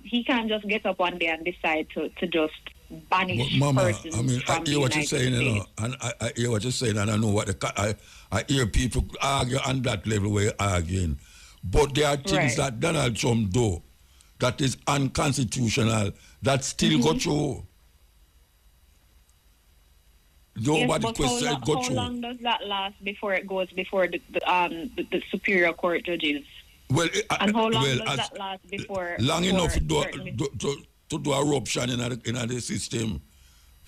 He can't just get up one day and decide to just banish persons from the United States. And I hear what you're saying, and I know what I hear people argue on that level where you're arguing. But there are things that Donald Trump do that is unconstitutional that still go through. Nobody question go through. How long does that last before it goes before the Superior Court judges? Well, and how long does that last before? Long enough to do a eruption in the system.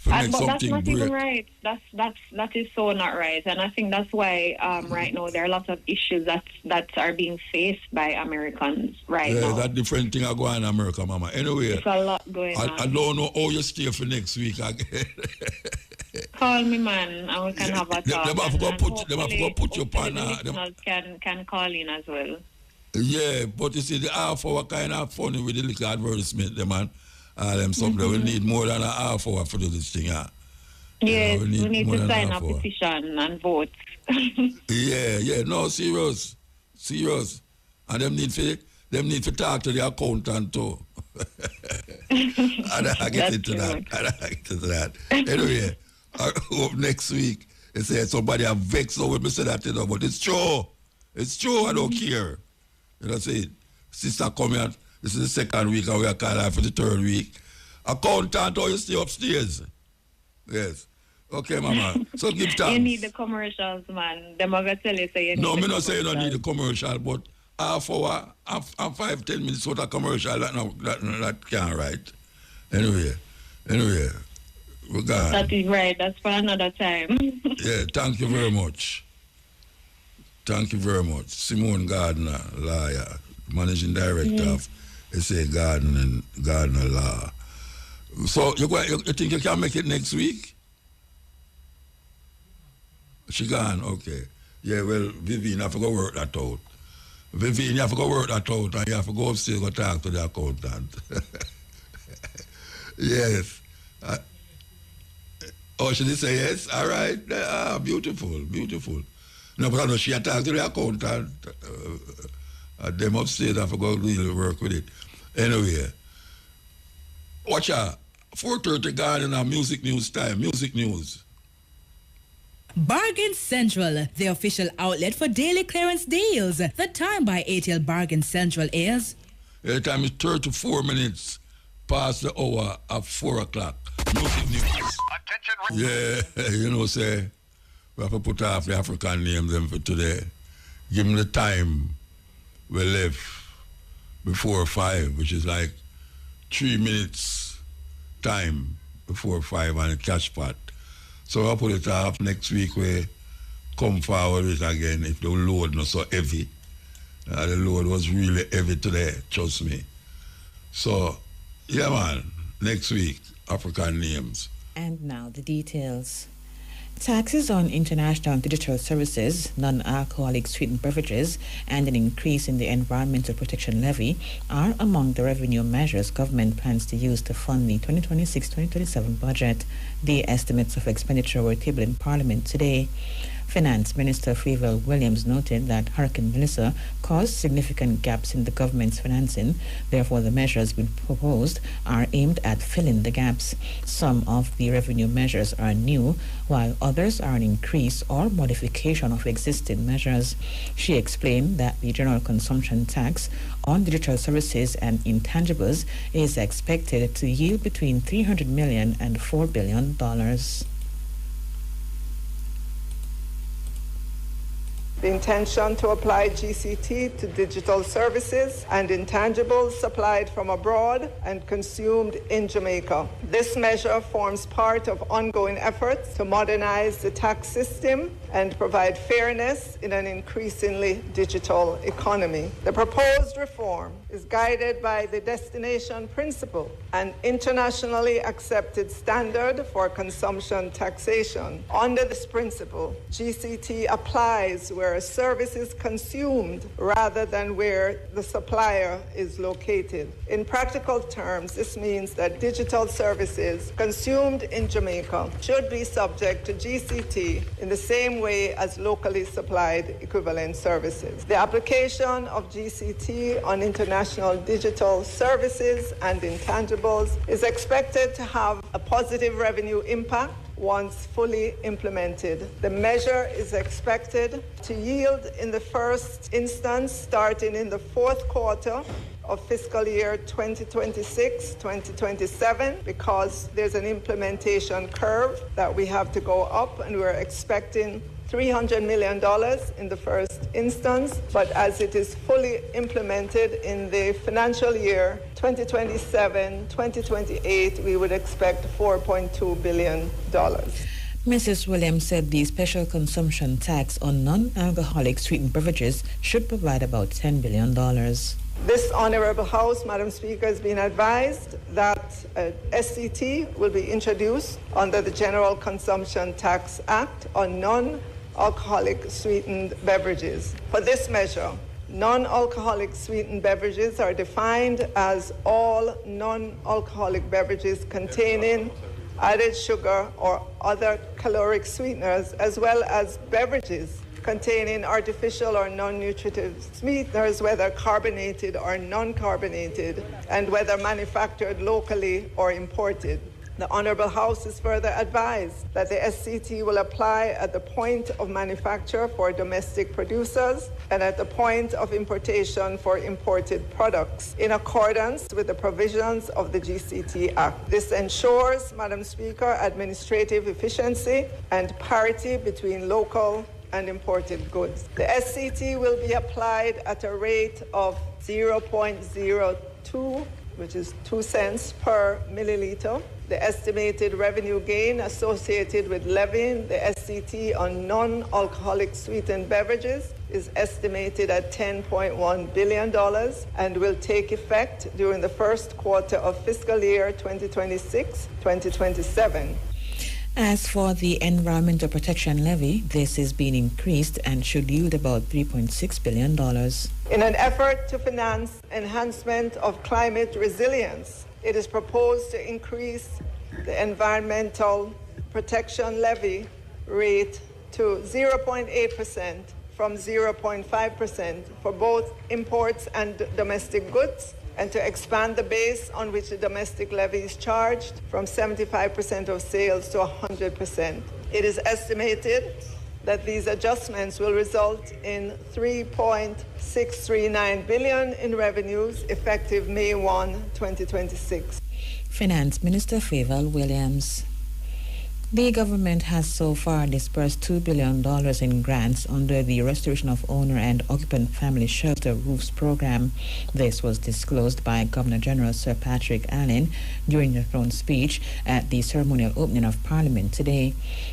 But that's not even right. That is so not right, and I think that's why right now there are lots of issues that are being faced by Americans right now. Yeah, that different thing are going on in America, Mama. Anyway, it's a lot going on. I don't know how you stay for next week again. Call me, man, and we can have a talk. Them have to put your partner. Can call in as well. Yeah, but you see, the half hour kind of funny with the little advertisement, man. Them something we need more than a half hour for this thing. Yes, we need to sign a petition and vote. Yeah, no, serious. And them need to talk to the accountant too. I get into that. Anyway, I hope next week They say somebody have vexed over me say that, you know, but it's true. It's true, I don't care. You know, say, sister come here, this is the second week, and we are calling her for the third week. Accountant, or you stay upstairs? Yes. Okay, Mama. So give thanks. You need the commercials, man. Them are going to tell you, say you need no, the me not say you don't need the commercials. commercial, but half hour and 5-10 minutes worth of commercial, that can't write. Anyway, we're gone. That is right. That's for another time. Yeah, thank you very much. Thank you very much. Simone Gardner, lawyer, managing director of SA Garden and Gardner Law. So you think you can make it next week? She gone, okay. Yeah, well, Vivian, you have to go work that out. Vivian, you have to go work that out, and you have to go upstairs and go talk to the accountant. Yes. She did say yes? All right. Beautiful. No, but I know she had talked to the accountant. Them upstairs, I forgot to work with it. Anyway, watch out. 4:30 Garden and Music News time. Music News. Bargain Central, the official outlet for daily clearance deals. The time by ATL Bargain Central is... The time is 34 minutes past the hour of 4 o'clock. Music News. Yeah, you know, say, we have to put off the African names them for today. Give them the time we left before 5, which is like 3 minutes time before 5 on the cash pot. So I'll put it off next week. We come forward with it again if the load not so heavy. The load was really heavy today, trust me. So, yeah, man, next week, African names. And now the details. Taxes on international digital services, non-alcoholic sweetened beverages, and an increase in the Environmental Protection Levy are among the revenue measures government plans to use to fund the 2026-2027 budget. The estimates of expenditure were tabled in Parliament today. Finance Minister Freevel Williams noted that Hurricane Melissa caused significant gaps in the government's financing. Therefore, the measures being proposed are aimed at filling the gaps. Some of the revenue measures are new, while others are an increase or modification of existing measures. She explained that the general consumption tax on digital services and intangibles is expected to yield between $300 million and $4 billion. The intention to apply GCT to digital services and intangibles supplied from abroad and consumed in Jamaica. This measure forms part of ongoing efforts to modernize the tax system and provide fairness in an increasingly digital economy. The proposed reform is guided by the destination principle, an internationally accepted standard for consumption taxation. Under this principle, GCT applies where a service is consumed rather than where the supplier is located. In practical terms, this means that digital services consumed in Jamaica should be subject to GCT in the same way as locally supplied equivalent services. The application of GCT on international digital services and intangibles is expected to have a positive revenue impact once fully implemented. The measure is expected to yield in the first instance starting in the fourth quarter of fiscal year 2026-2027 because there's an implementation curve that we have to go up, and we're expecting $300 million in the first instance, but as it is fully implemented in the financial year 2027-2028, we would expect $4.2 billion. Mrs. Williams said the special consumption tax on non-alcoholic sweetened beverages should provide about $10 billion. This Honorable House, Madam Speaker, has been advised that SCT will be introduced under the General Consumption Tax Act on non-alcoholic sweetened beverages. For this measure, non-alcoholic sweetened beverages are defined as all non-alcoholic beverages containing added sugar or other caloric sweeteners, as well as beverages containing artificial or non-nutritive sweeteners, whether carbonated or non-carbonated, and whether manufactured locally or imported. The Honourable House is further advised that the SCT will apply at the point of manufacture for domestic producers and at the point of importation for imported products, in accordance with the provisions of the GCT Act. This ensures, Madam Speaker, administrative efficiency and parity between local and imported goods. The SCT will be applied at a rate of 0.02, which is 2 cents per milliliter. The estimated revenue gain associated with levying the SCT on non-alcoholic sweetened beverages is estimated at $10.1 billion and will take effect during the first quarter of fiscal year 2026-2027. As for the Environmental Protection Levy, this is being increased and should yield about $3.6 billion. In an effort to finance enhancement of climate resilience, it is proposed to increase the Environmental Protection Levy rate to 0.8% from 0.5% for both imports and domestic goods, and to expand the base on which the domestic levy is charged from 75% of sales to 100%. It is estimated that these adjustments will result in $3.639 billion in revenues effective May 1, 2026. Finance Minister Favour Williams. The government has so far disbursed $2 billion in grants under the Restoration of Owner and Occupant Family Shelter Roofs program. This was disclosed by Governor General Sir Patrick Allen during the throne speech at the ceremonial opening of Parliament today.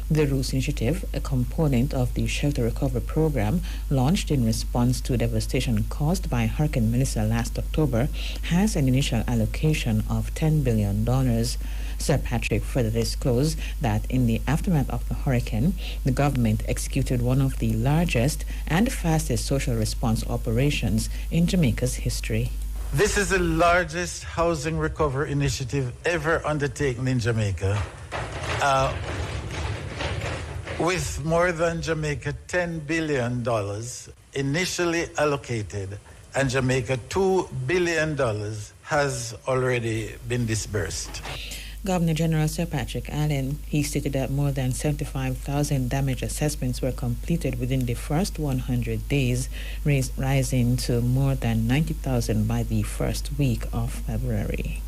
The Roofs Initiative, a component of the Shelter Recovery Program launched in response to devastation caused by Hurricane Melissa last October, has an initial allocation of $10 billion. Sir Patrick further disclosed that in the aftermath of the hurricane, the government executed one of the largest and fastest social response operations in Jamaica's history. This is the largest housing recovery initiative ever undertaken in Jamaica, with more than Jamaica $10 billion initially allocated, and Jamaica $2 billion has already been disbursed. Governor General Sir Patrick Allen, he stated that more than 75,000 damage assessments were completed within the first 100 days, rising to more than 90,000 by the first week of February.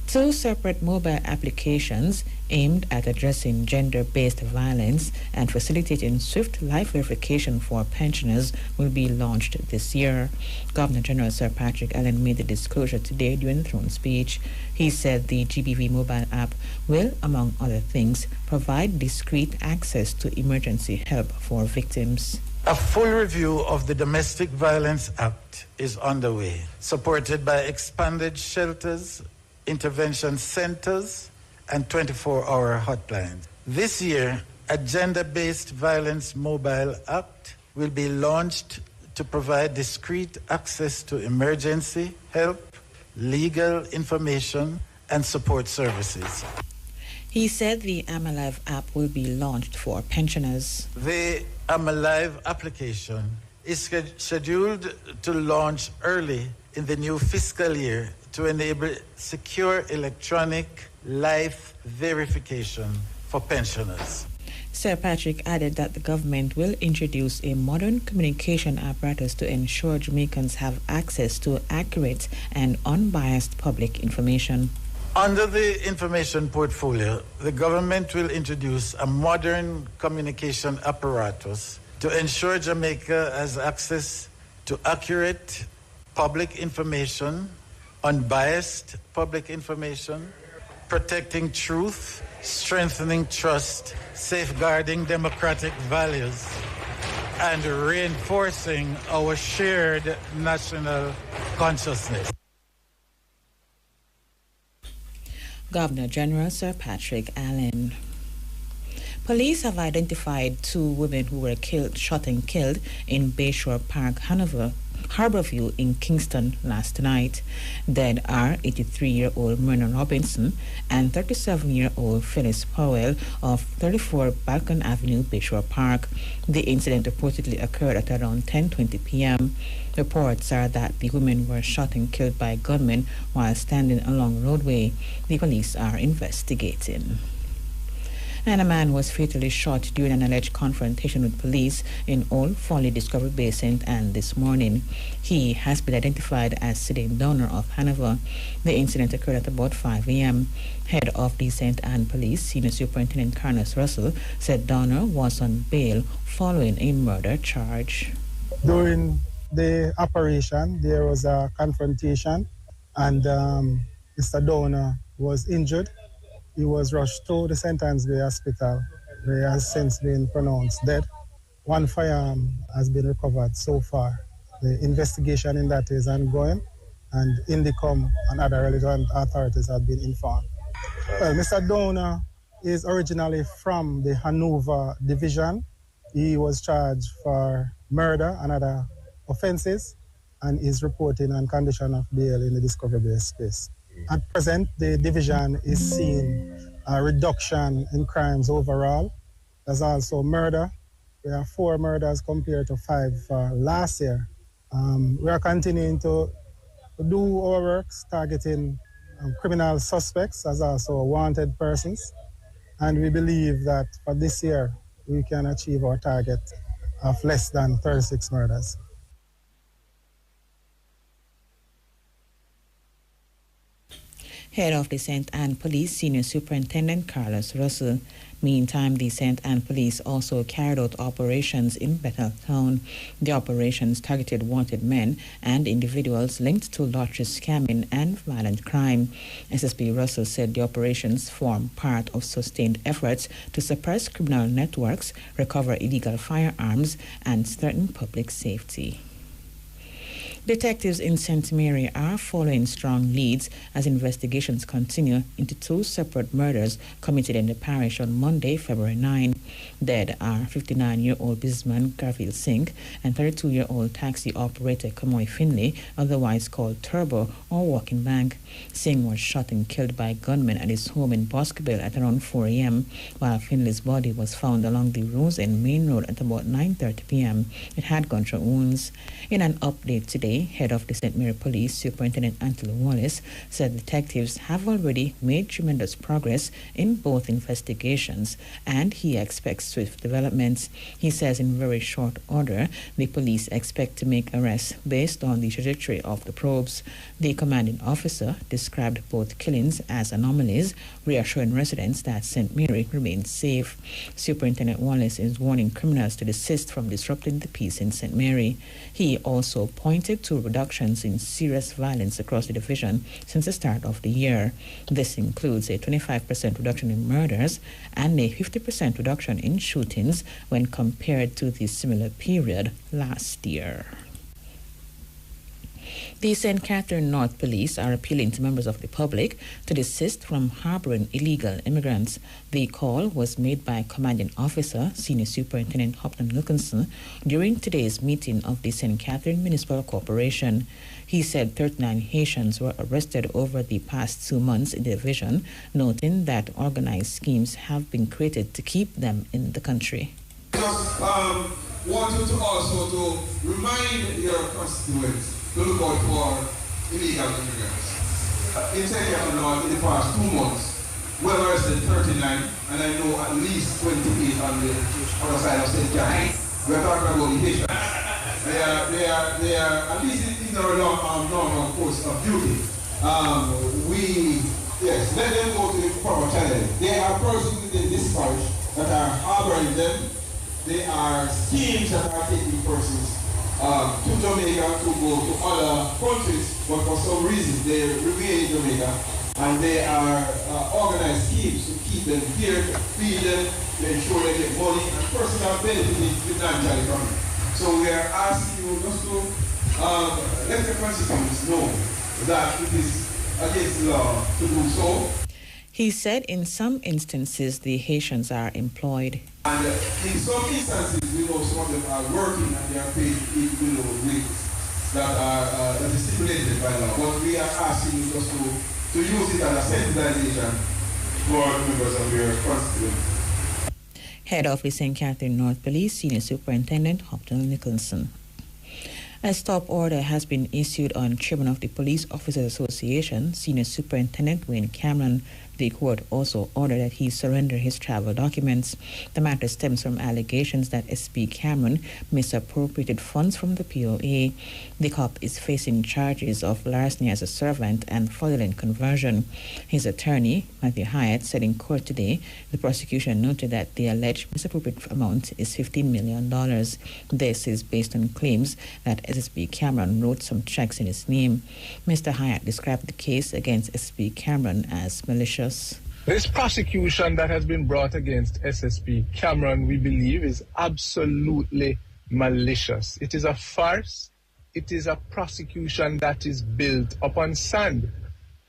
Two separate mobile applications aimed at addressing gender-based violence and facilitating swift life verification for pensioners will be launched this year. Governor General Sir Patrick Allen made the disclosure today during the throne speech. He said the GBV mobile app will, among other things, provide discreet access to emergency help for victims. A full review of the Domestic Violence Act is underway, supported by expanded shelters, intervention centers, and 24-hour hotlines. This year, a gender-based violence mobile app will be launched to provide discreet access to emergency help, legal information, and support services. He said the I'm Alive app will be launched for pensioners. The I'm Alive application is scheduled to launch early in the new fiscal year to enable secure electronic life verification for pensioners. Sir Patrick added that the government will introduce a modern communication apparatus to ensure Jamaicans have access to accurate and unbiased public information. Under the information portfolio, the government will introduce a modern communication apparatus to ensure Jamaica has access to accurate public information, unbiased public information, protecting truth, strengthening trust, safeguarding democratic values, and reinforcing our shared national consciousness. Governor General Sir Patrick Allen. Police have identified two women who were shot and killed in Bayshore Park, Hanover, Harborview in Kingston last night. Dead are 83-year-old Myrna Robinson and 37-year-old Phyllis Powell of 34 Balcon Avenue, Bayshore Park. The incident reportedly occurred at around 10:20 p.m. Reports are that the women were shot and killed by gunmen while standing along the roadway. The police are investigating. And a man was fatally shot during an alleged confrontation with police in Old Folly Discovery Bay, St. Anne this morning. He has been identified as Sidney Donner of Hanover. The incident occurred at about 5 a.m. Head of the St. Anne Police, Senior Superintendent Carlos Russell, said Donner was on bail following a murder charge. During the operation, there was a confrontation, and Mr. Donner was injured. He was rushed to the St. Anne's Bay Hospital, where he has since been pronounced dead. One firearm has been recovered so far. The investigation in that is ongoing, and INDICOM and other relevant authorities have been informed. Well, Mr. Donner is originally from the Hanover Division. He was charged for murder and other offenses, and is reporting on condition of bail in the Discovery Bay space. At present, the division is seeing a reduction in crimes overall. There's also murder. We have 4 murders compared to 5 last year. We are continuing to do our works, targeting criminal suspects as also wanted persons. And we believe that for this year, we can achieve our target of less than 36 murders. Head of the St. Anne Police, Senior Superintendent Carlos Russell. Meantime, the St. Anne Police also carried out operations in Betheltown. The operations targeted wanted men and individuals linked to lottery scamming and violent crime. SSP Russell said the operations form part of sustained efforts to suppress criminal networks, recover illegal firearms, and strengthen public safety. Detectives in St. Mary are following strong leads as investigations continue into 2 separate murders committed in the parish on Monday, February 9. Dead are 59-year-old businessman Garfield Singh and 32-year-old taxi operator Kamoy Finley, otherwise called Turbo or Walking Bank. Singh was shot and killed by gunmen at his home in Boscobel at around 4 a.m., while Finley's body was found along the Rose End Main Road at about 9:30 p.m. It had gunshot wounds. In an update today, head of the St. Mary Police, Superintendent Anthony Wallace, said detectives have already made tremendous progress in both investigations, and he expects swift developments. He says in very short order, the police expect to make arrests based on the trajectory of the probes. The commanding officer described both killings as anomalies, reassuring residents that St. Mary remains safe. Superintendent Wallace is warning criminals to desist from disrupting the peace in St. Mary. He also pointed to reductions in serious violence across the division since the start of the year. This includes a 25% reduction in murders and a 50% reduction in shootings when compared to the similar period last year. The St. Catherine North Police are appealing to members of the public to desist from harboring illegal immigrants. The call was made by Commanding Officer, Senior Superintendent Hopton Wilkinson, during today's meeting of the St. Catherine Municipal Corporation. He said 39 Haitians were arrested over the past 2 months in the division, noting that organized schemes have been created to keep them in the country. Want you to also to remind your constituents to look out for illegal immigrants. In St. Catherine North, in the past 2 months, we have arrested 39, and I know at least 28 on the other side of St. Catherine. We are talking about the Haitians. They are at least in our normal course of duty. Let them go to the proper channel. There are persons within this parish that are harboring them. There are schemes that are taking persons to Jamaica to go to other countries, but for some reason they remain in Jamaica, and they are organized schemes to keep them here, to feed them, to ensure they get money, and persons are benefiting financially from it. So we are asking you just to let the constituents know that it is against the law to do so. He said in some instances the Haitians are employed. And in some instances, we know some of them are working and they are paid below wages. that is stipulated by law. But we are asking you just to use it as a sensitization for members of your constituency. Head of the St. Catherine North Police, Senior Superintendent Hopton Nicholson. A stop order has been issued on Chairman of the Police Officers Association, Senior Superintendent Wayne Cameron. The court also ordered that he surrender his travel documents. The matter stems from allegations that SP Cameron misappropriated funds from the POA. The cop is facing charges of larceny as a servant and fraudulent conversion. His attorney, Matthew Hyatt, said in court today the prosecution noted that the alleged misappropriated amount is $15 million. This is based on claims that SSP Cameron wrote some checks in his name. Mr. Hyatt described the case against SP Cameron as malicious. This prosecution that has been brought against SSP Cameron, we believe, is absolutely malicious. It is a farce. It is a prosecution that is built upon sand.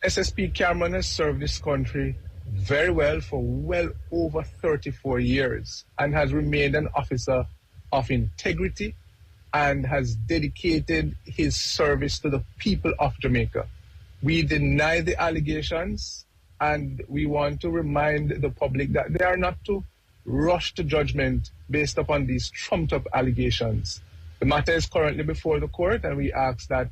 SSP Cameron has served this country very well for well over 34 years and has remained an officer of integrity and has dedicated his service to the people of Jamaica. We deny the allegations, and we want to remind the public that they are not to rush to judgment based upon these trumped-up allegations. The matter is currently before the court, and we ask that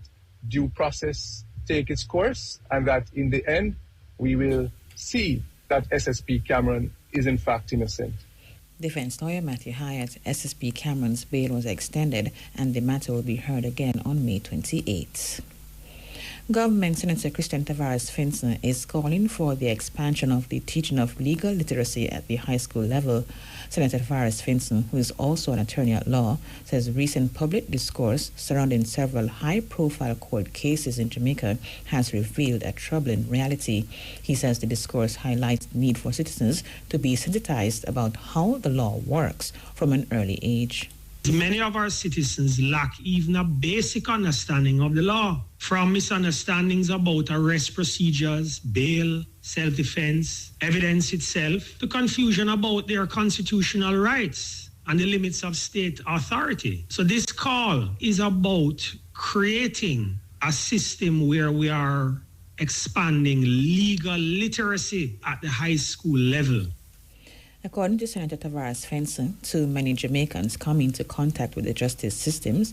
due process take its course, and that in the end, we will see that SSP Cameron is in fact innocent. Defense lawyer Matthew Hyatt, SSP Cameron's bail was extended, and the matter will be heard again on May 28th. Government Senator Christian Tavares Finson is calling for the expansion of the teaching of legal literacy at the high school level. Senator Tavares Finson, who is also an attorney at law, says recent public discourse surrounding several high-profile court cases in Jamaica has revealed a troubling reality. He says the discourse highlights the need for citizens to be sensitized about how the law works from an early age. Many of our citizens lack even a basic understanding of the law, from misunderstandings about arrest procedures, bail, self-defense, evidence itself, to confusion about their constitutional rights and the limits of state authority. So this call is about creating a system where we are expanding legal literacy at the high school level. According to Senator Tavares Finson, too many Jamaicans come into contact with the justice systems